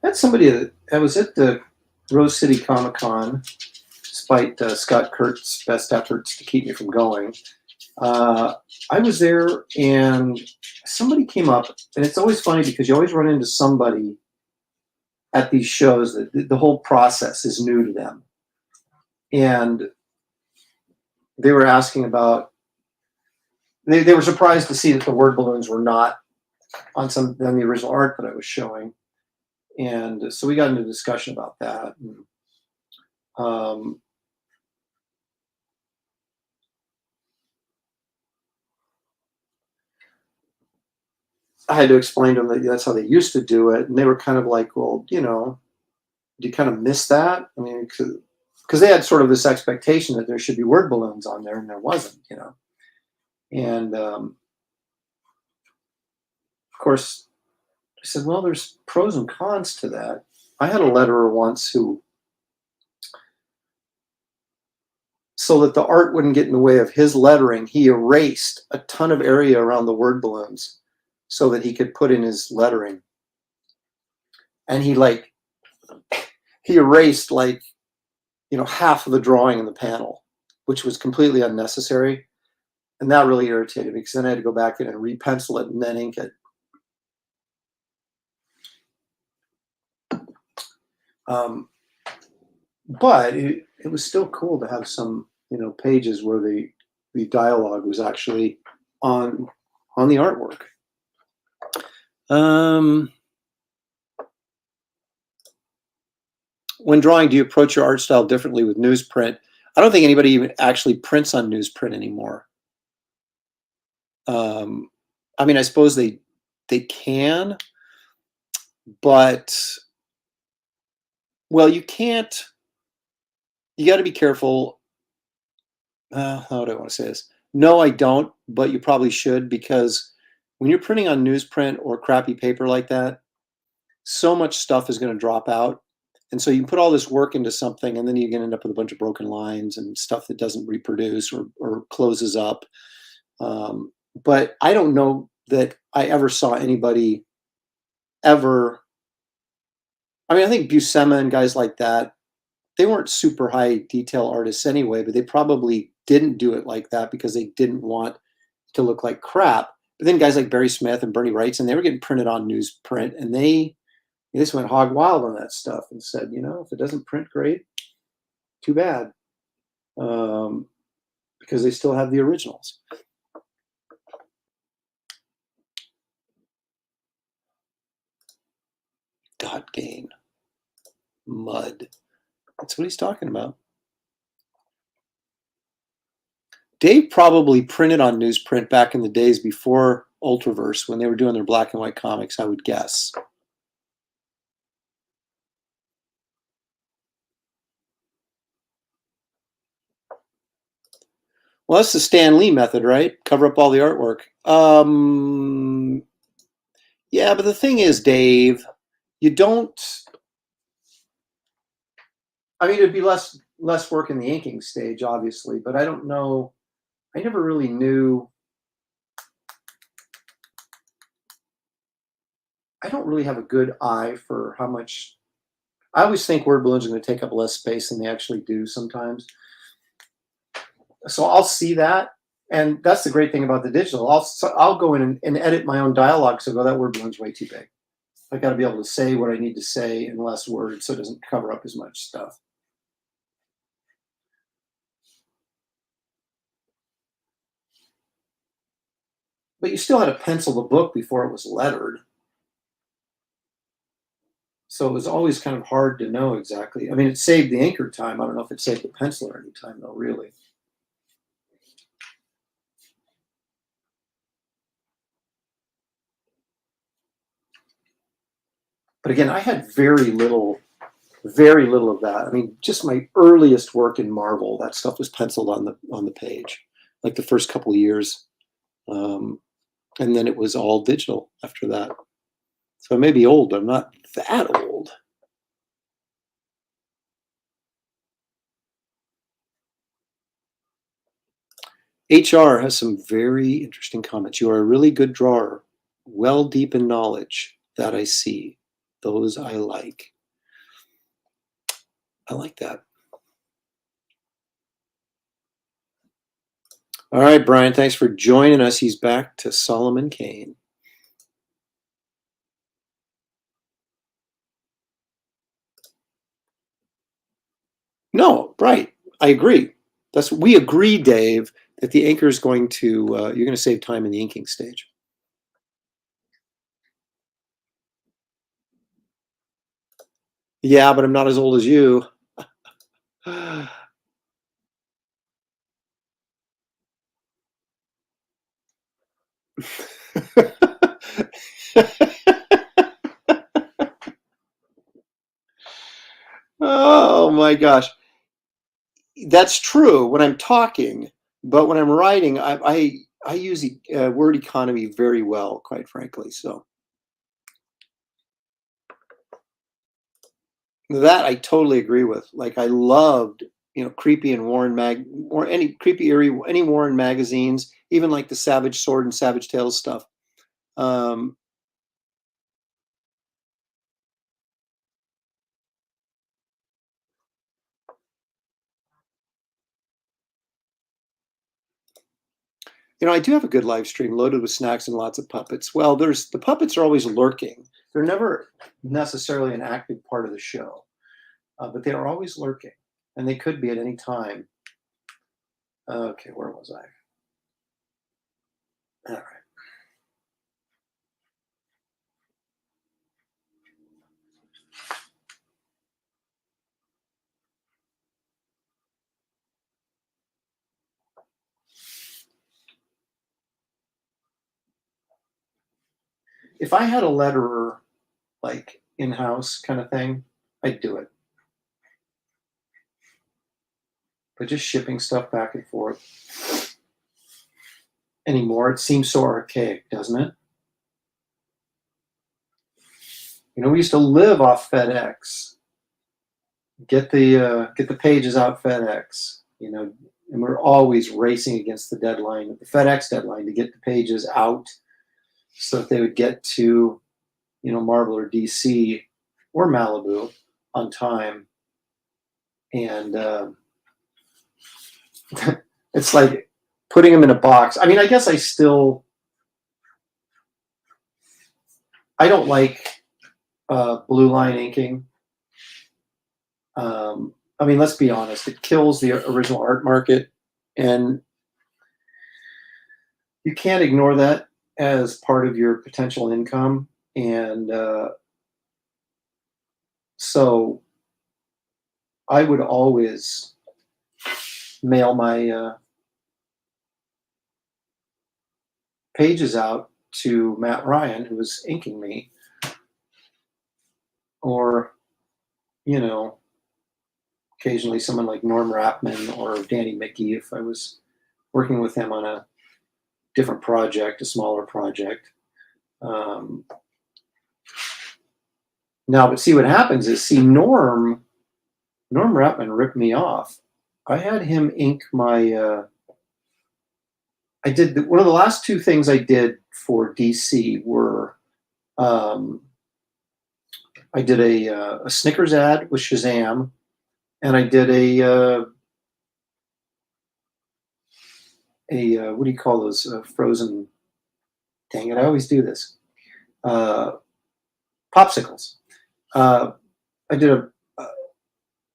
That's somebody that was at the Rose City Comic Con, despite Scott Kurt's best efforts to keep me from going. I was there, and somebody came up, and it's always funny because you always run into somebody at these shows that the whole process is new to them. And they were asking about, they were surprised to see that the word balloons were not on the original art that I was showing. And so we got into a discussion about that. And, I had to explain to them that that's how they used to do it. And they were kind of like, well, do you kind of miss that? I mean, because they had sort of this expectation that there should be word balloons on there, and there wasn't. And of course, I said, well, there's pros and cons to that. I had a letterer once who, so that the art wouldn't get in the way of his lettering, he erased a ton of area around the word balloons so that he could put in his lettering. And he erased half of the drawing in the panel, which was completely unnecessary. And that really irritated me because then I had to go back in and repencil it and then ink it. But it was still cool to have some pages where the dialogue was actually on the artwork. When drawing, do you approach your art style differently with newsprint? I don't think anybody even actually prints on newsprint anymore. I mean, I suppose they can, but well, you can't. You got to be careful. How do I want to say this? No, I don't, but you probably should, because when you're printing on newsprint or crappy paper like that, so much stuff is going to drop out. And so you can put all this work into something, and then you can end up with a bunch of broken lines and stuff that doesn't reproduce or closes up. But I don't know that I ever saw anybody ever. I mean, I think Buscema and guys like that, they weren't super high detail artists anyway, but they probably didn't do it like that because they didn't want to look like crap. But then guys like Barry Smith and Bernie Wrightson, they were getting printed on newsprint, and they just went hog wild on that stuff and said, if it doesn't print great, too bad, because they still have the originals. God gain. Mud. That's what he's talking about. Dave probably printed on newsprint back in the days before Ultraverse, when they were doing their black and white comics, I would guess. Well, that's the Stan Lee method, right? Cover up all the artwork. Yeah, but the thing is, Dave, you don't. I mean, it'd be less work in the inking stage, obviously, but I don't know. I never really knew. I don't really have a good eye for how much. I always think word balloons are going to take up less space than they actually do sometimes. So I'll see that, and that's the great thing about the digital. I'll go in and edit my own dialogue. So that word balloon's way too big. I got to be able to say what I need to say in less words, so it doesn't cover up as much stuff. But you still had to pencil the book before it was lettered. So it was always kind of hard to know exactly. I mean, it saved the anchor time. I don't know if it saved the penciler any time, though, really. But again, I had very little of that. I mean, just my earliest work in Marvel, that stuff was penciled on the page, like the first couple of years, and then it was all digital after that. So I may be old, but I'm not that old. HR has some very interesting comments. You are a really good drawer, well deep in knowledge. That I see. Those I like. I like that. All right, Brian, thanks for joining us. He's back to Solomon Kane. No, right. I agree. We agree, Dave, that the anchor is going to, you're going to save time in the inking stage. Yeah, but I'm not as old as you. Oh my gosh. That's true when I'm talking, but when I'm writing, I use the word economy very well, quite frankly. So that I totally agree with. Like I loved, creepy and Warren or any creepy eerie, any Warren magazines, even like the Savage Sword and Savage Tales stuff. Um, I do have a good live stream loaded with snacks and lots of puppets. Well, the puppets are always lurking. They're never necessarily an active part of the show, but they are always lurking, and they could be at any time. Okay, where was I? All right. if I had a letterer like in-house kind of thing, I'd do it. But just shipping stuff back and forth anymore, it seems so archaic, doesn't it? You know, we used to live off FedEx. Get the pages out FedEx. You know, and we're always racing against the deadline, the FedEx deadline, to get the pages out so that they would get to, you know, Marvel or DC or Malibu on time. And it's like putting them in a box. I mean, I guess I don't like blue line inking. I mean, let's be honest, it kills the original art market, and you can't ignore that as part of your potential income. And so I would always mail my pages out to Matt Ryan, who was inking me, or, you know, occasionally someone like Norm Rapman or Danny Mickey if I was working with him on a different project, a smaller project. Now, but see what happens is, Norm Rapman ripped me off. I had him ink my. I did one of the last two things I did for DC were, I did a Snickers ad with Shazam, and I did a what do you call those frozen? Dang it! I always do this. Popsicles. I did a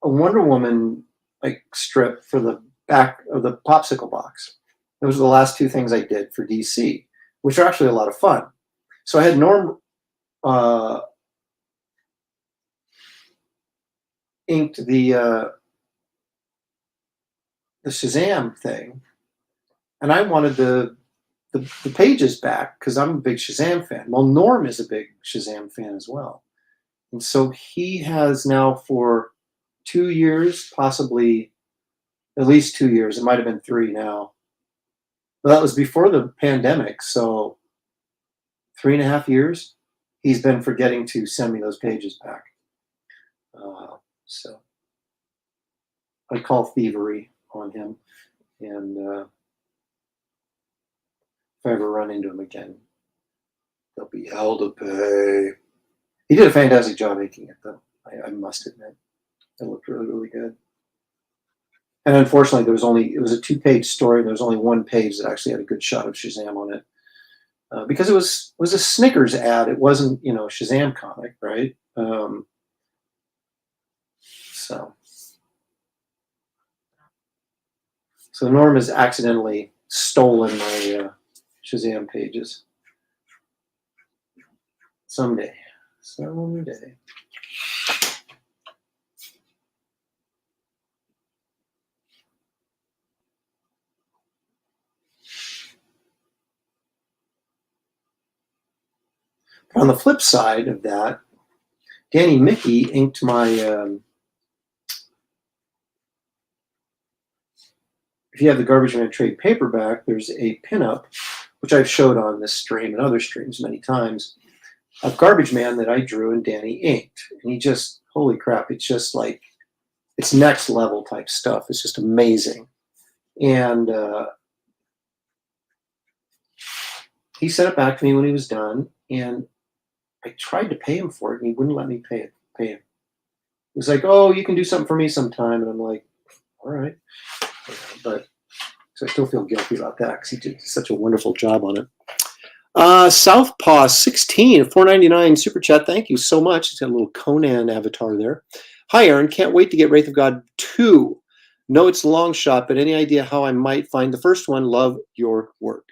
Wonder Woman like strip for the back of the popsicle box. Those are the last two things I did for DC, which are actually a lot of fun. So I had Norm inked the Shazam thing, and I wanted the pages back because I'm a big Shazam fan. Well, Norm is a big Shazam fan as well, and so he has now for 2 years, possibly at least 2 years. It might have been 3 now. But that was before the pandemic, so 3.5 years. He's been forgetting to send me those pages back. So I call thievery on him, and if I ever run into him again, there'll be hell to pay. He did a fantastic job making it, though. I must admit, it looked really, really good. And unfortunately, it was a 2-page story. And there was only 1 page that actually had a good shot of Shazam on it, because it was a Snickers ad. It wasn't, you know, a Shazam comic, right? So Norm has accidentally stolen my Shazam pages. Someday. On the flip side of that, Danny Mickey inked my. If you have the Garbage Man trade paperback, there's a pinup, which I've showed on this stream and other streams many times, of Garbage Man that I drew and Danny inked. And he just, holy crap, it's just like, it's next level type stuff. It's just amazing. And he sent it back to me when he was done, and I tried to pay him for it, and he wouldn't let me pay him. It was like, oh, you can do something for me sometime. And I'm like, all right. But so I still feel guilty about that because he did such a wonderful job on it. Southpaw 16, $4.99 super chat. Thank you so much. It's got a little Conan avatar there. Hi, Aaron. Can't wait to get Wraith of God 2. No, it's a long shot, but any idea how I might find the first one? Love your work.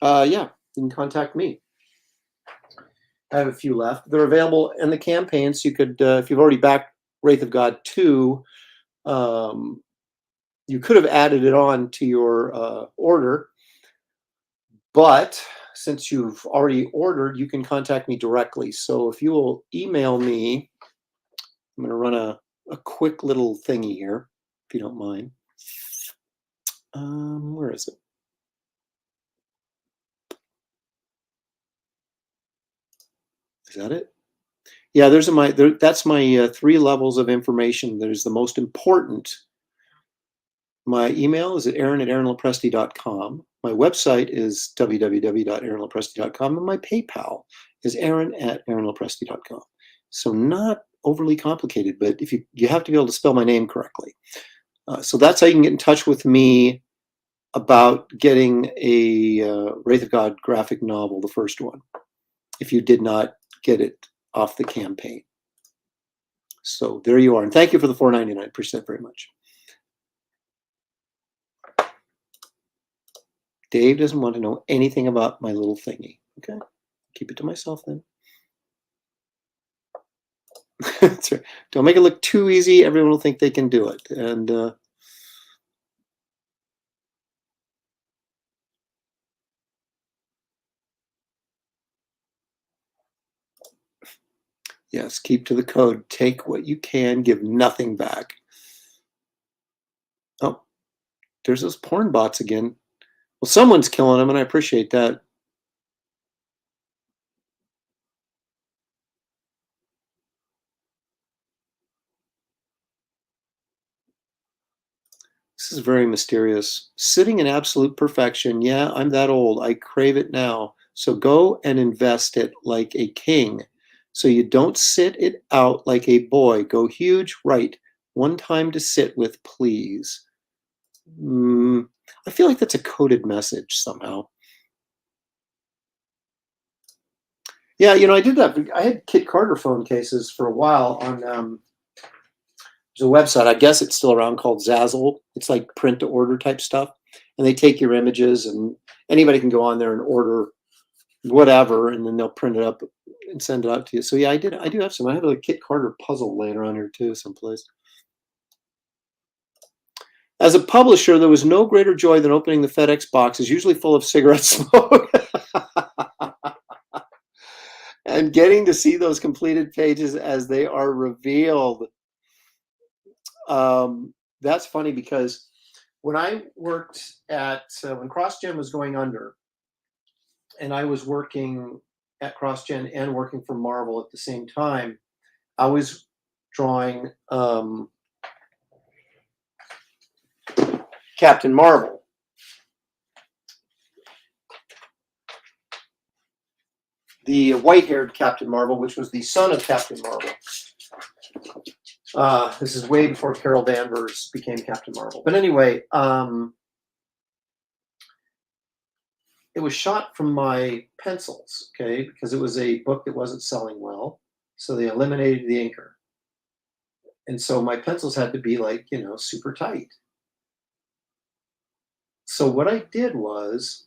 Yeah, you can contact me. I have a few left. They're available in the campaign, so you could, if you've already backed Wraith of God 2, you could have added it on to your order, but since you've already ordered, you can contact me directly. So if you will email me, I'm going to run a quick little thingy here, if you don't mind. Where is it? Is that it? Yeah, that's my 3 levels of information. There's the most important. My email is at aaron@aaronlopresti.com. My website is www.aaronlopresti.com, and my PayPal is aaron@aaronlopresti.com. So not overly complicated, but if you have to be able to spell my name correctly. So that's how you can get in touch with me about getting a Wraith of God graphic novel, the first one, if you did not get it off the campaign. So there you are. And thank you for the $4.99. Appreciate it very much. Dave doesn't want to know anything about my little thingy. Okay, keep it to myself then. That's right. Don't make it look too easy. Everyone will think they can do it. And yes, keep to the code. Take what you can, give nothing back. Oh, there's those porn bots again. Well, someone's killing them, and I appreciate that. This is very mysterious. Sitting in absolute perfection. Yeah, I'm that old. I crave it now. So go and invest it like a king. So you don't sit it out like a boy. Go huge, right. One time to sit with, please. I feel like that's a coded message somehow. Yeah, I did that. I had Kit Carter phone cases for a while on there's a website, I guess it's still around, called Zazzle. It's like print to order type stuff. And they take your images, and anybody can go on there and order whatever, and then they'll print it up and send it out to you. So yeah, I do have some. I have a Kit Carter puzzle laying around here too, someplace. As a publisher, there was no greater joy than opening the FedEx boxes, usually full of cigarette smoke, and getting to see those completed pages as they are revealed. That's funny because when I worked at when CrossGen was going under, and I was working at CrossGen and working for Marvel at the same time, I was drawing Captain Marvel. The white-haired Captain Marvel, which was the son of Captain Marvel. This is way before Carol Danvers became Captain Marvel. But anyway, it was shot from my pencils, okay, because it was a book that wasn't selling well. So they eliminated the inker. And so my pencils had to be like, super tight. So what I did was,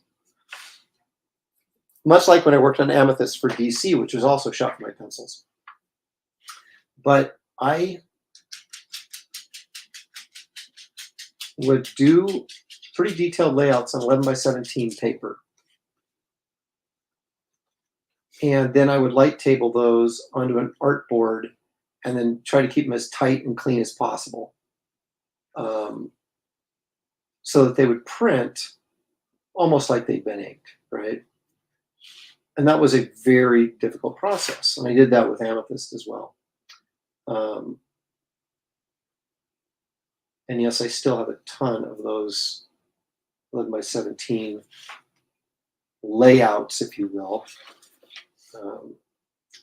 much like when I worked on Amethyst for DC, which was also shot from my pencils, but I would do pretty detailed layouts on 11 by 17 paper. And then I would light table those onto an artboard and then try to keep them as tight and clean as possible, so that they would print almost like they'd been inked, right? And that was a very difficult process. And I did that with Amethyst as well. And yes, I still have a ton of those 11 by 17 layouts, if you will.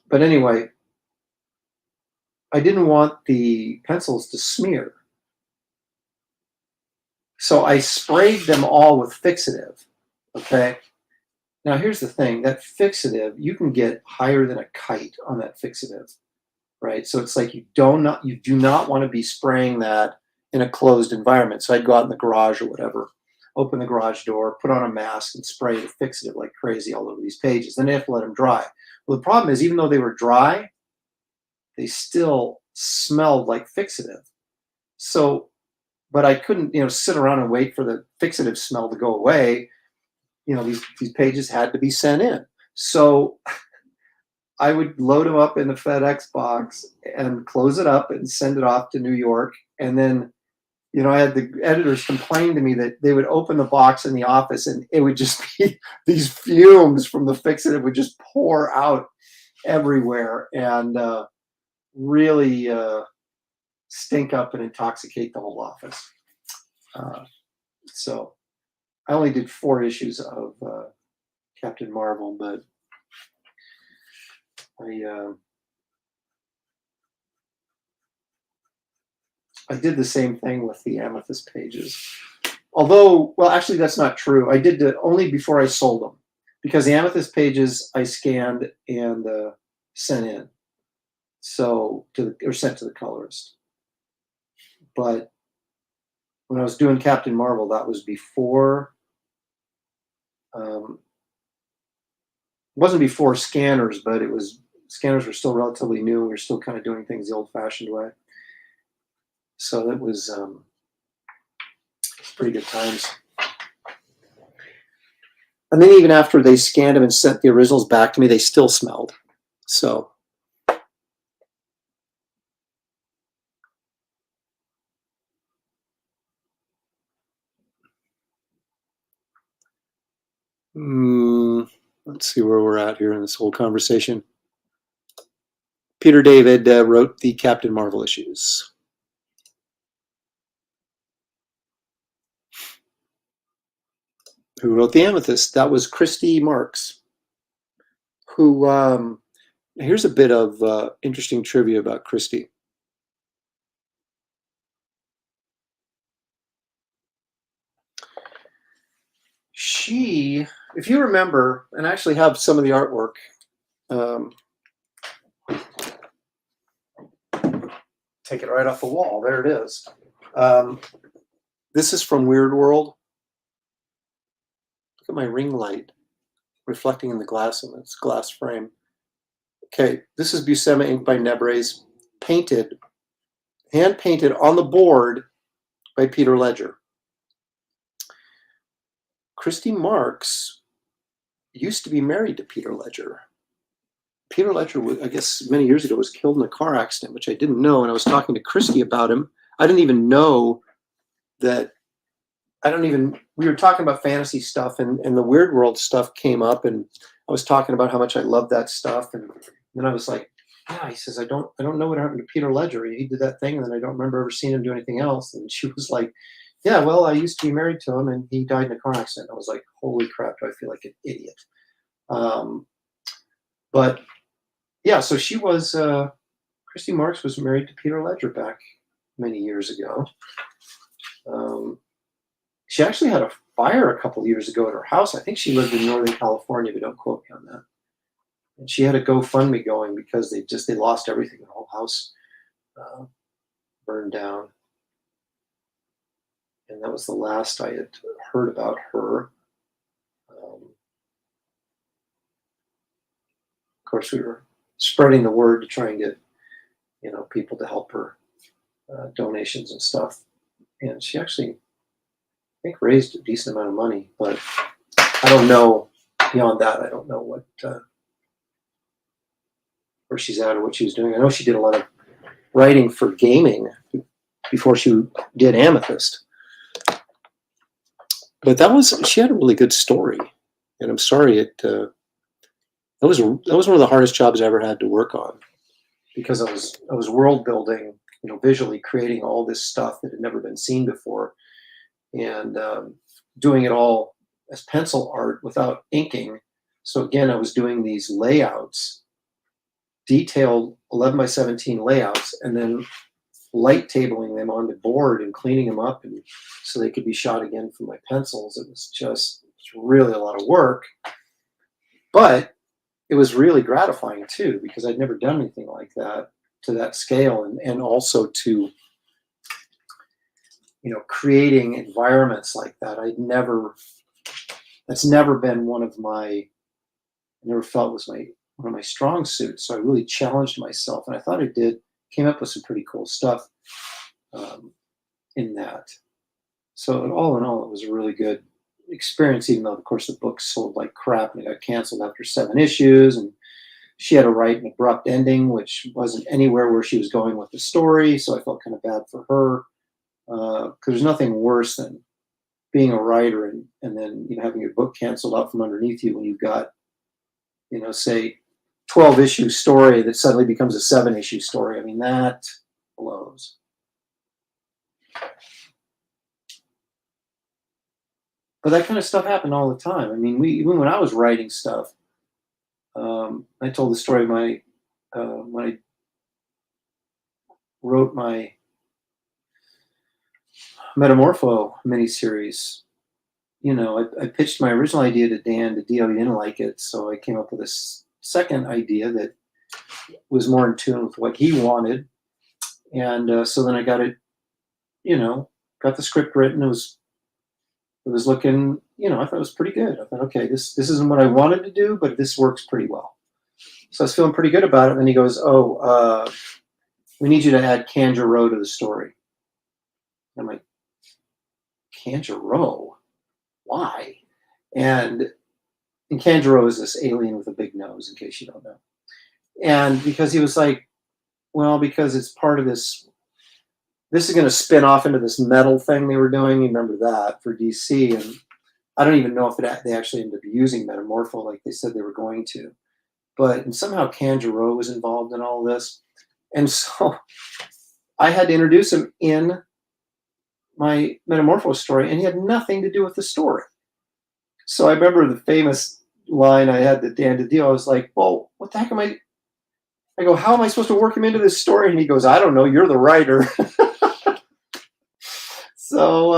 But anyway, I didn't want the pencils to smear. So I sprayed them all with fixative, okay? Now here's the thing, that fixative, you can get higher than a kite on that fixative, right? So it's like you do not want to be spraying that in a closed environment. So I'd go out in the garage or whatever, open the garage door, put on a mask, and spray the fixative like crazy all over these pages. Then I have to let them dry. Well, the problem is, even though they were dry, they still smelled like fixative. So, but I couldn't, sit around and wait for the fixative smell to go away. these pages had to be sent in. So I would load them up in a FedEx box and close it up and send it off to New York. And then, I had the editors complain to me that they would open the box in the office and it would just be these fumes from the fix-it. It would just pour out everywhere and really stink up and intoxicate the whole office. So I only did 4 issues of Captain Marvel, but I did the same thing with the Amethyst pages. Although, well, actually, that's not true. I did it only before I sold them, because the Amethyst pages I scanned and sent in, or sent to the colorist. But when I was doing Captain Marvel, that was before. It wasn't before scanners, but scanners were still relatively new. We were still kind of doing things the old-fashioned way. So that was pretty good times. And then even after they scanned them and sent the originals back to me, they still smelled. So let's see where we're at here in this whole conversation. Peter David wrote the Captain Marvel issues. Who wrote the Amethyst? That was Christy Marks, who, here's a bit of interesting trivia about Christy. She, if you remember, and I actually have some of the artwork, take it right off the wall. There it is. This is from Weird World. Look at my ring light reflecting in the glass in its glass frame. Okay, this is Buscema ink by Nebrez, hand painted on the board by Peter Ledger. Christy Marks used to be married to Peter Ledger. Peter Ledger, I guess many years ago, was killed in a car accident, which I didn't know. And I was talking to Christy about him. I didn't even know that. We were talking about fantasy stuff, and the Weird World stuff came up, and I was talking about how much I loved that stuff. And then I was like, yeah, he says, I don't know what happened to Peter Ledger. He did that thing, and then I don't remember ever seeing him do anything else. And she was like, yeah, well, I used to be married to him, and he died in a car accident. I was like, holy crap, do I feel like an idiot. But yeah, so she was, Christy Marks was married to Peter Ledger back many years ago. She actually had a fire a couple of years ago at her house. I think she lived in Northern California, but don't quote me on that. And she had a GoFundMe going because they lost everything. The whole house burned down. And that was the last I had heard about her. Of course, we were spreading the word to try and get, people to help her, donations and stuff. And she actually, I think, raised a decent amount of money, but I don't know beyond that. I don't know where she's at or what she was doing. I know she did a lot of writing for gaming before she did Amethyst. But she had a really good story, and I'm sorry that was one of the hardest jobs I ever had to work on, because I was world building, visually creating all this stuff that had never been seen before, and doing it all as pencil art without inking. So again, I was doing these layouts, detailed 11 by 17 layouts, and then light tabling them on the board and cleaning them up, and so they could be shot again from my pencils. It was really a lot of work, but it was really gratifying too, because I'd never done anything like that to that scale, and also to creating environments like that. That's never been I never felt was one of my strong suits. So I really challenged myself, and I thought I came up with some pretty cool stuff in that. So all in all, it was a really good experience, even though, of course, the book sold like crap and it got canceled after 7 issues. And she had to write an abrupt ending, which wasn't anywhere where she was going with the story. So I felt kind of bad for her, because there's nothing worse than being a writer and then having your book canceled out from underneath you when you've got, say, 12-issue story that suddenly becomes a 7-issue story. I mean, that blows. But that kind of stuff happened all the time. I mean, even when I was writing stuff, I told the story of when I wrote my Metamorpho miniseries. I pitched my original idea to Dan. The DO didn't like it, so I came up with this second idea that was more in tune with what he wanted. And so then I got it, got the script written. It was looking, I thought it was pretty good. I thought, okay, this isn't what I wanted to do, but this works pretty well. So I was feeling pretty good about it. And then he goes, we need you to add Kanjuro to the story. And I'm like, Kanjuro? Why? And Kanjuro is this alien with a big nose, in case you don't know. And because he was like, well, because it's part of this is going to spin off into this metal thing they were doing. You remember that for DC. And I don't even know if they actually ended up using Metamorpho like they said they were going to. But somehow Kanjuro was involved in all this. And so I had to introduce him in my Metamorpho story, and he had nothing to do with the story. So I remember the famous line I had to Dan to deal. I was like, well, what the heck am I go, how am I supposed to work him into this story? And he goes, I don't know, you're the writer. So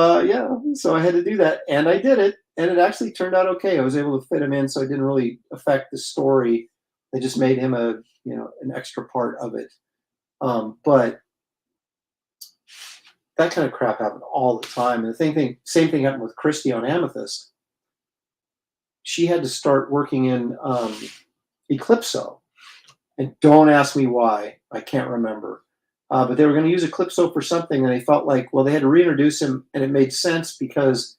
I had to do that, and I did it, and it actually turned out okay. I was able to fit him in, so it didn't really affect the story. They just made him an extra part of it. But that kind of crap happened all the time. And the same thing happened with Christie on Amethyst. She had to start working in Eclipso. And don't ask me why. I can't remember. But they were going to use Eclipso for something, and they felt like, well, they had to reintroduce him, and it made sense because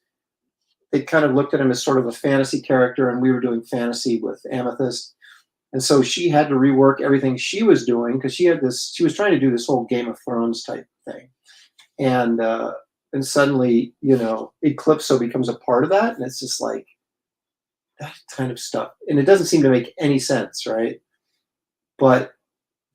they kind of looked at him as sort of a fantasy character, and we were doing fantasy with Amethyst. And so she had to rework everything she was doing because she was trying to do this whole Game of Thrones type thing. And suddenly, Eclipso becomes a part of that, and it's just like that kind of stuff. And it doesn't seem to make any sense, right? But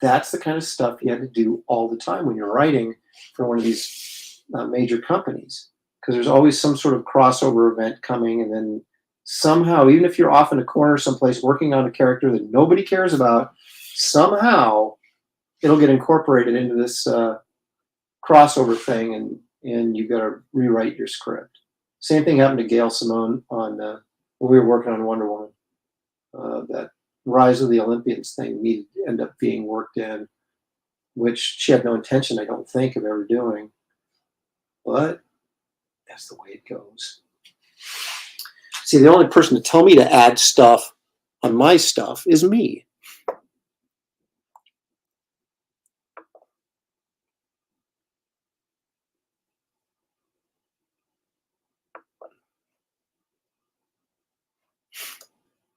that's the kind of stuff you had to do all the time when you're writing for one of these major companies, because there's always some sort of crossover event coming, and then somehow, even if you're off in a corner someplace working on a character that nobody cares about, somehow it'll get incorporated into this crossover thing, and you've got to rewrite your script. Same thing happened to Gail Simone on when we were working on Wonder Woman. That Rise of the Olympians thing needed to end up being worked in, which she had no intention, I don't think, of ever doing. But that's the way it goes. See, the only person to tell me to add stuff on my stuff is me.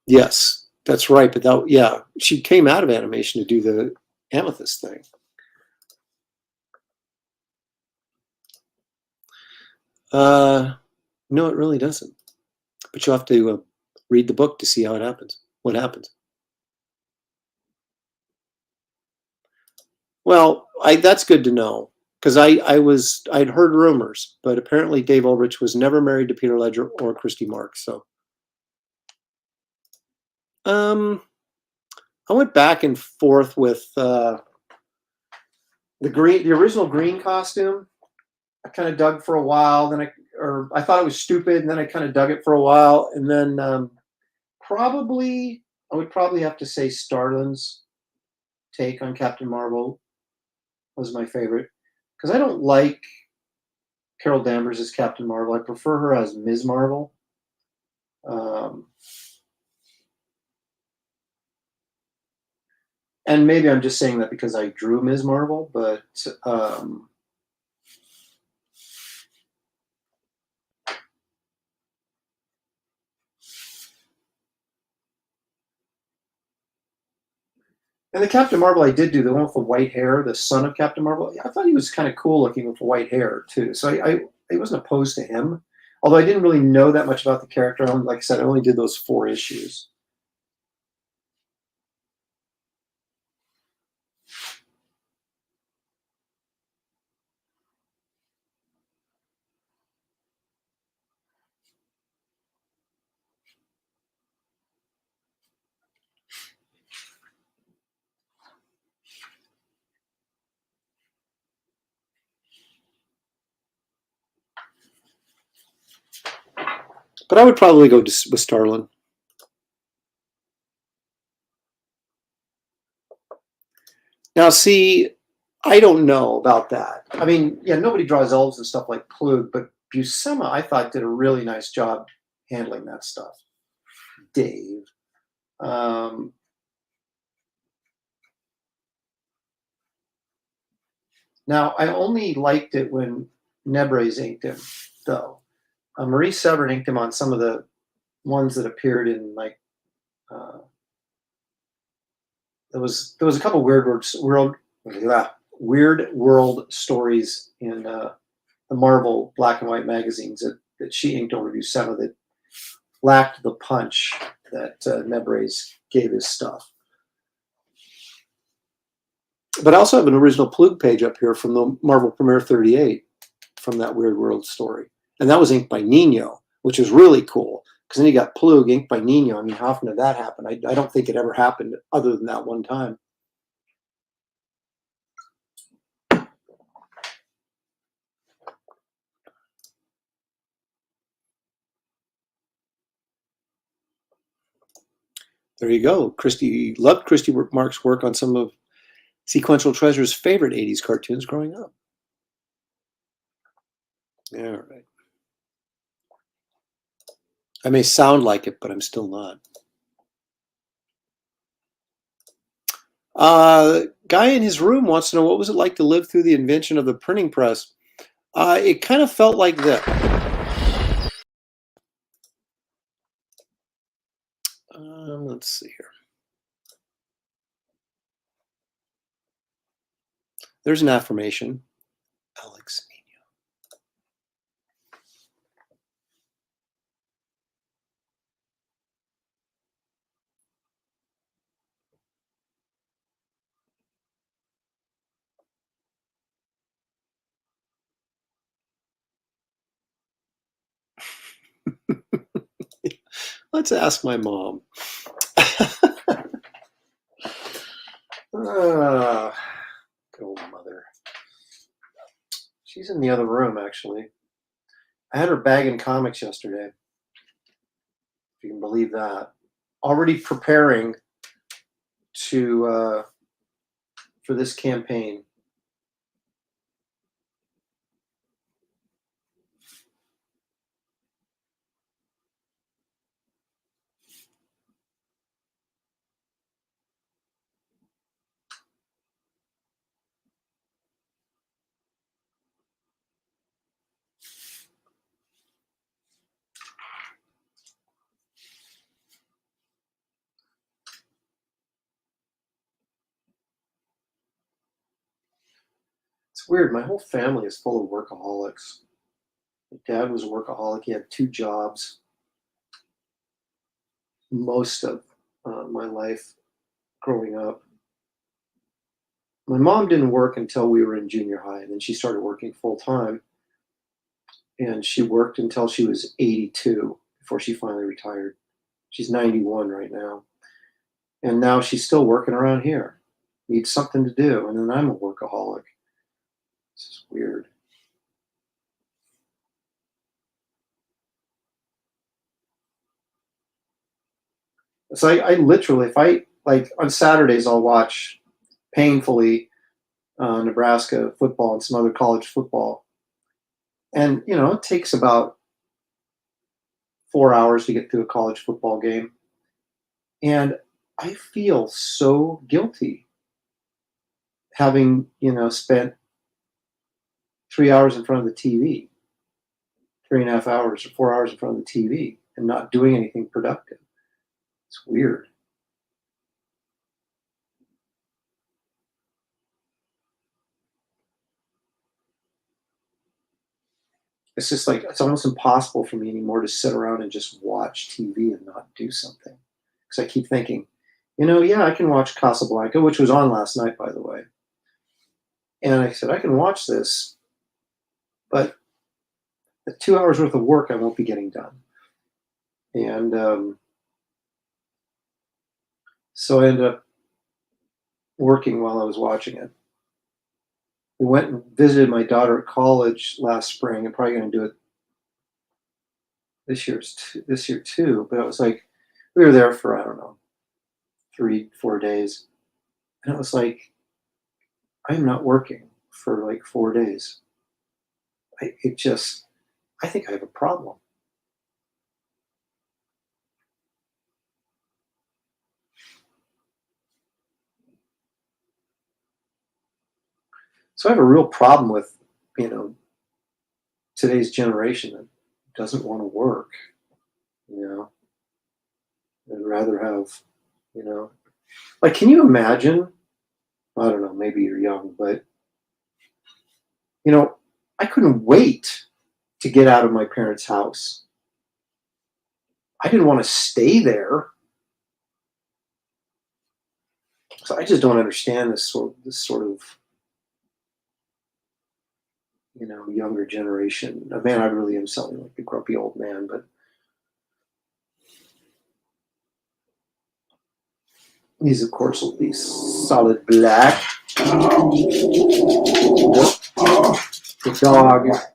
Yes, that's right. But she came out of animation to do the Amethyst thing. No, it really doesn't. But you'll have to read the book to see how it happens. What happens? Well, that's good to know, because I'd heard rumors, but apparently Dave Ulrich was never married to Peter Ledger or Christy Marks. So, I went back and forth with the original green costume. I kind of dug for a while, then I thought it was stupid, and then I kind of dug it for a while, and then I would probably have to say Starlin's take on Captain Marvel was my favorite, because I don't like Carol Danvers as Captain Marvel. I prefer her as Ms. Marvel. And maybe I'm just saying that because I drew Ms. Marvel, but And the Captain Marvel I did do, the one with the white hair, the son of Captain Marvel. I thought he was kind of cool looking with the white hair too. So I wasn't opposed to him, although I didn't really know that much about the character. Like I said, I only did those 4 issues. But I would probably go with Starlin. Now, see, I don't know about that. I mean, yeah, nobody draws elves and stuff like Plug, but Buscema, I thought, did a really nice job handling that stuff. Dave. Um, Now, I only liked it when Nebrez inked him, though. Marie Severn inked him on some of the ones that appeared in like uh, there was a couple weird world stories in the Marvel black and white magazines that she inked over Buscema that lacked the punch that Nebrez gave his stuff. But I also have an original Plug page up here from the Marvel Premiere 38 from that Weird World story. And that was inked by Nino, which is really cool. Because then you got Plug inked by Nino. I mean, how often did that happen? I don't think it ever happened other than that one time. There you go. Christy loved Christy Mark's work on some of Sequential Treasure's favorite 80s cartoons growing up. All right. I may sound like it, but I'm still not. Guy in his room wants to know, what was it like to live through the invention of the printing press? It kind of felt like this. Let's see here. There's an affirmation. Alex Nino. Let's ask my mom. Good old mother. She's in the other room, actually. I had her bagging comics yesterday, if you can believe that. Already preparing to for this campaign. It's weird. My whole family is full of workaholics. My dad was a workaholic. He had 2 jobs most of my life growing up. My mom didn't work until we were in junior high, and then she started working full time. And she worked until she was 82 before she finally retired. She's 91 right now. And now she's still working around here. Needs something to do. And then I'm a workaholic. This is weird. So I literally, if I, like on Saturdays, I'll watch painfully Nebraska football and some other college football. And, it takes about 4 hours to get through a college football game. And I feel so guilty having, spent 3 hours in front of the TV, 3.5 hours or 4 hours in front of the TV and not doing anything productive. It's weird. it's just like it's almost impossible for me anymore to sit around and just watch TV and not do something. Because I keep thinking, yeah, I can watch Casablanca, which was on last night, by the way. And I said, I can watch this, but the 2 hours worth of work I won't be getting done. And so I ended up working while I was watching it. We went and visited my daughter at college last spring. I'm probably going to do it this year too. But it was like we were there for, I don't know, 3-4 days, and it was like I'm not working for like 4 days. I think I have a problem. So I have a real problem with, today's generation that doesn't want to work. I'd rather have, like, can you imagine? I don't know, maybe you're young, but I couldn't wait to get out of my parents' house. I didn't want to stay there. So I just don't understand this sort of younger generation. Man, I really am sounding like a grumpy old man, but these, of course, will be solid black. The dog is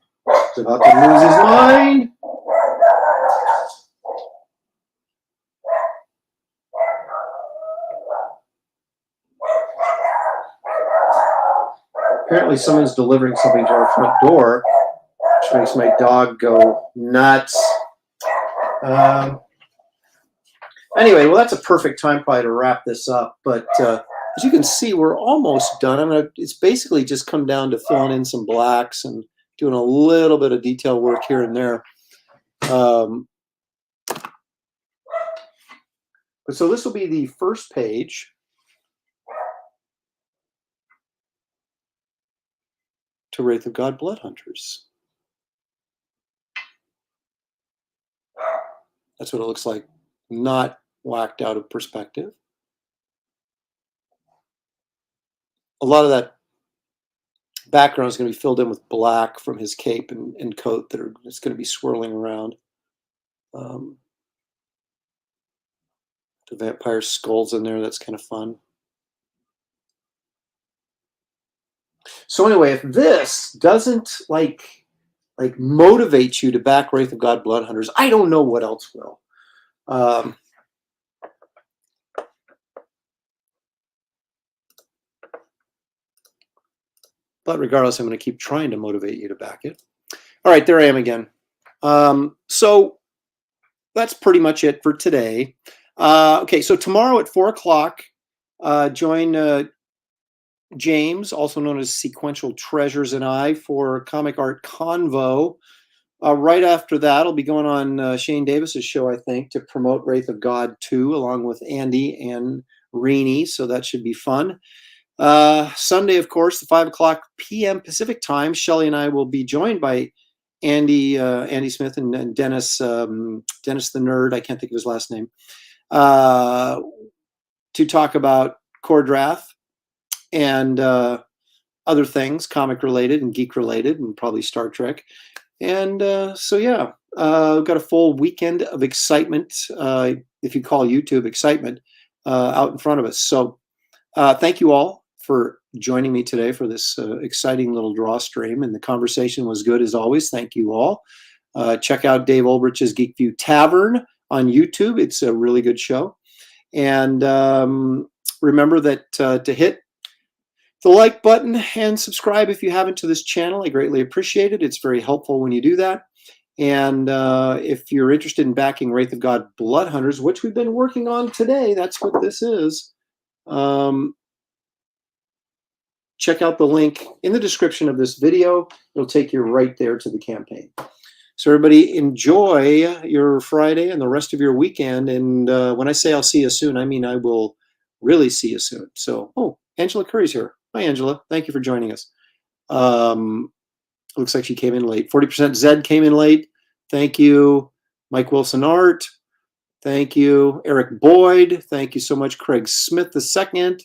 about to lose his mind. Apparently, someone's delivering something to our front door, which makes my dog go nuts. Anyway, well, that's a perfect time probably to wrap this up. But as you can see, we're almost done. It's basically just come down to filling in some blacks and doing a little bit of detail work here and there. But so this will be the first page. To Wraith of God Blood Hunters. That's what it looks like, not whacked out of perspective. A lot of that background is going to be filled in with black from his cape and coat that are just going to be swirling around. The vampire skulls in there, that's kind of fun. So anyway, if this doesn't like motivate you to back Wraith of God Blood Hunters, I don't know what else will. But regardless, I'm going to keep trying to motivate you to back it. All right, there I am again. So that's pretty much it for today. Okay, so tomorrow at 4 o'clock, join James, also known as Sequential Treasures, and I for Comic Art Convo. Right after that, I'll be going on Shane Davis's show, I think, to promote Wraith of God 2, along with Andy and Rini, so that should be fun. Sunday, of course, the 5 o'clock p.m. Pacific time, Shelley and I will be joined by Andy Smith and Dennis the Nerd, I can't think of his last name, to talk about Cordrath and other things, comic related and geek related, and probably Star Trek. And so yeah, we've got a full weekend of excitement, if you call YouTube excitement, out in front of us. So thank you all for joining me today for this exciting little draw stream, and the conversation was good as always. Thank you all. Check out Dave Olbrich's Geek View Tavern on YouTube. It's a really good show. And remember that to hit the like button and subscribe if you haven't to this channel. I greatly appreciate it. It's very helpful when you do that. And if you're interested in backing Wraith of God Blood Hunters, which we've been working on today, that's what this is. Check out the link in the description of this video. It'll take you right there to the campaign. So everybody, enjoy your Friday and the rest of your weekend. And when I say I'll see you soon, I mean I will really see you soon. So, oh, Angela Curry's here. Hi, Angela. Thank you for joining us. Looks like she came in late. 40% Zed came in late. Thank you. Mike Wilson Art. Thank you. Eric Boyd. Thank you so much. Craig Smith II.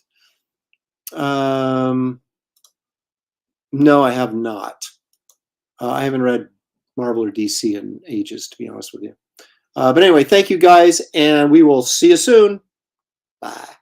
No, I have not. I haven't read Marvel or DC in ages, to be honest with you. But anyway, thank you guys, and we will see you soon. Bye.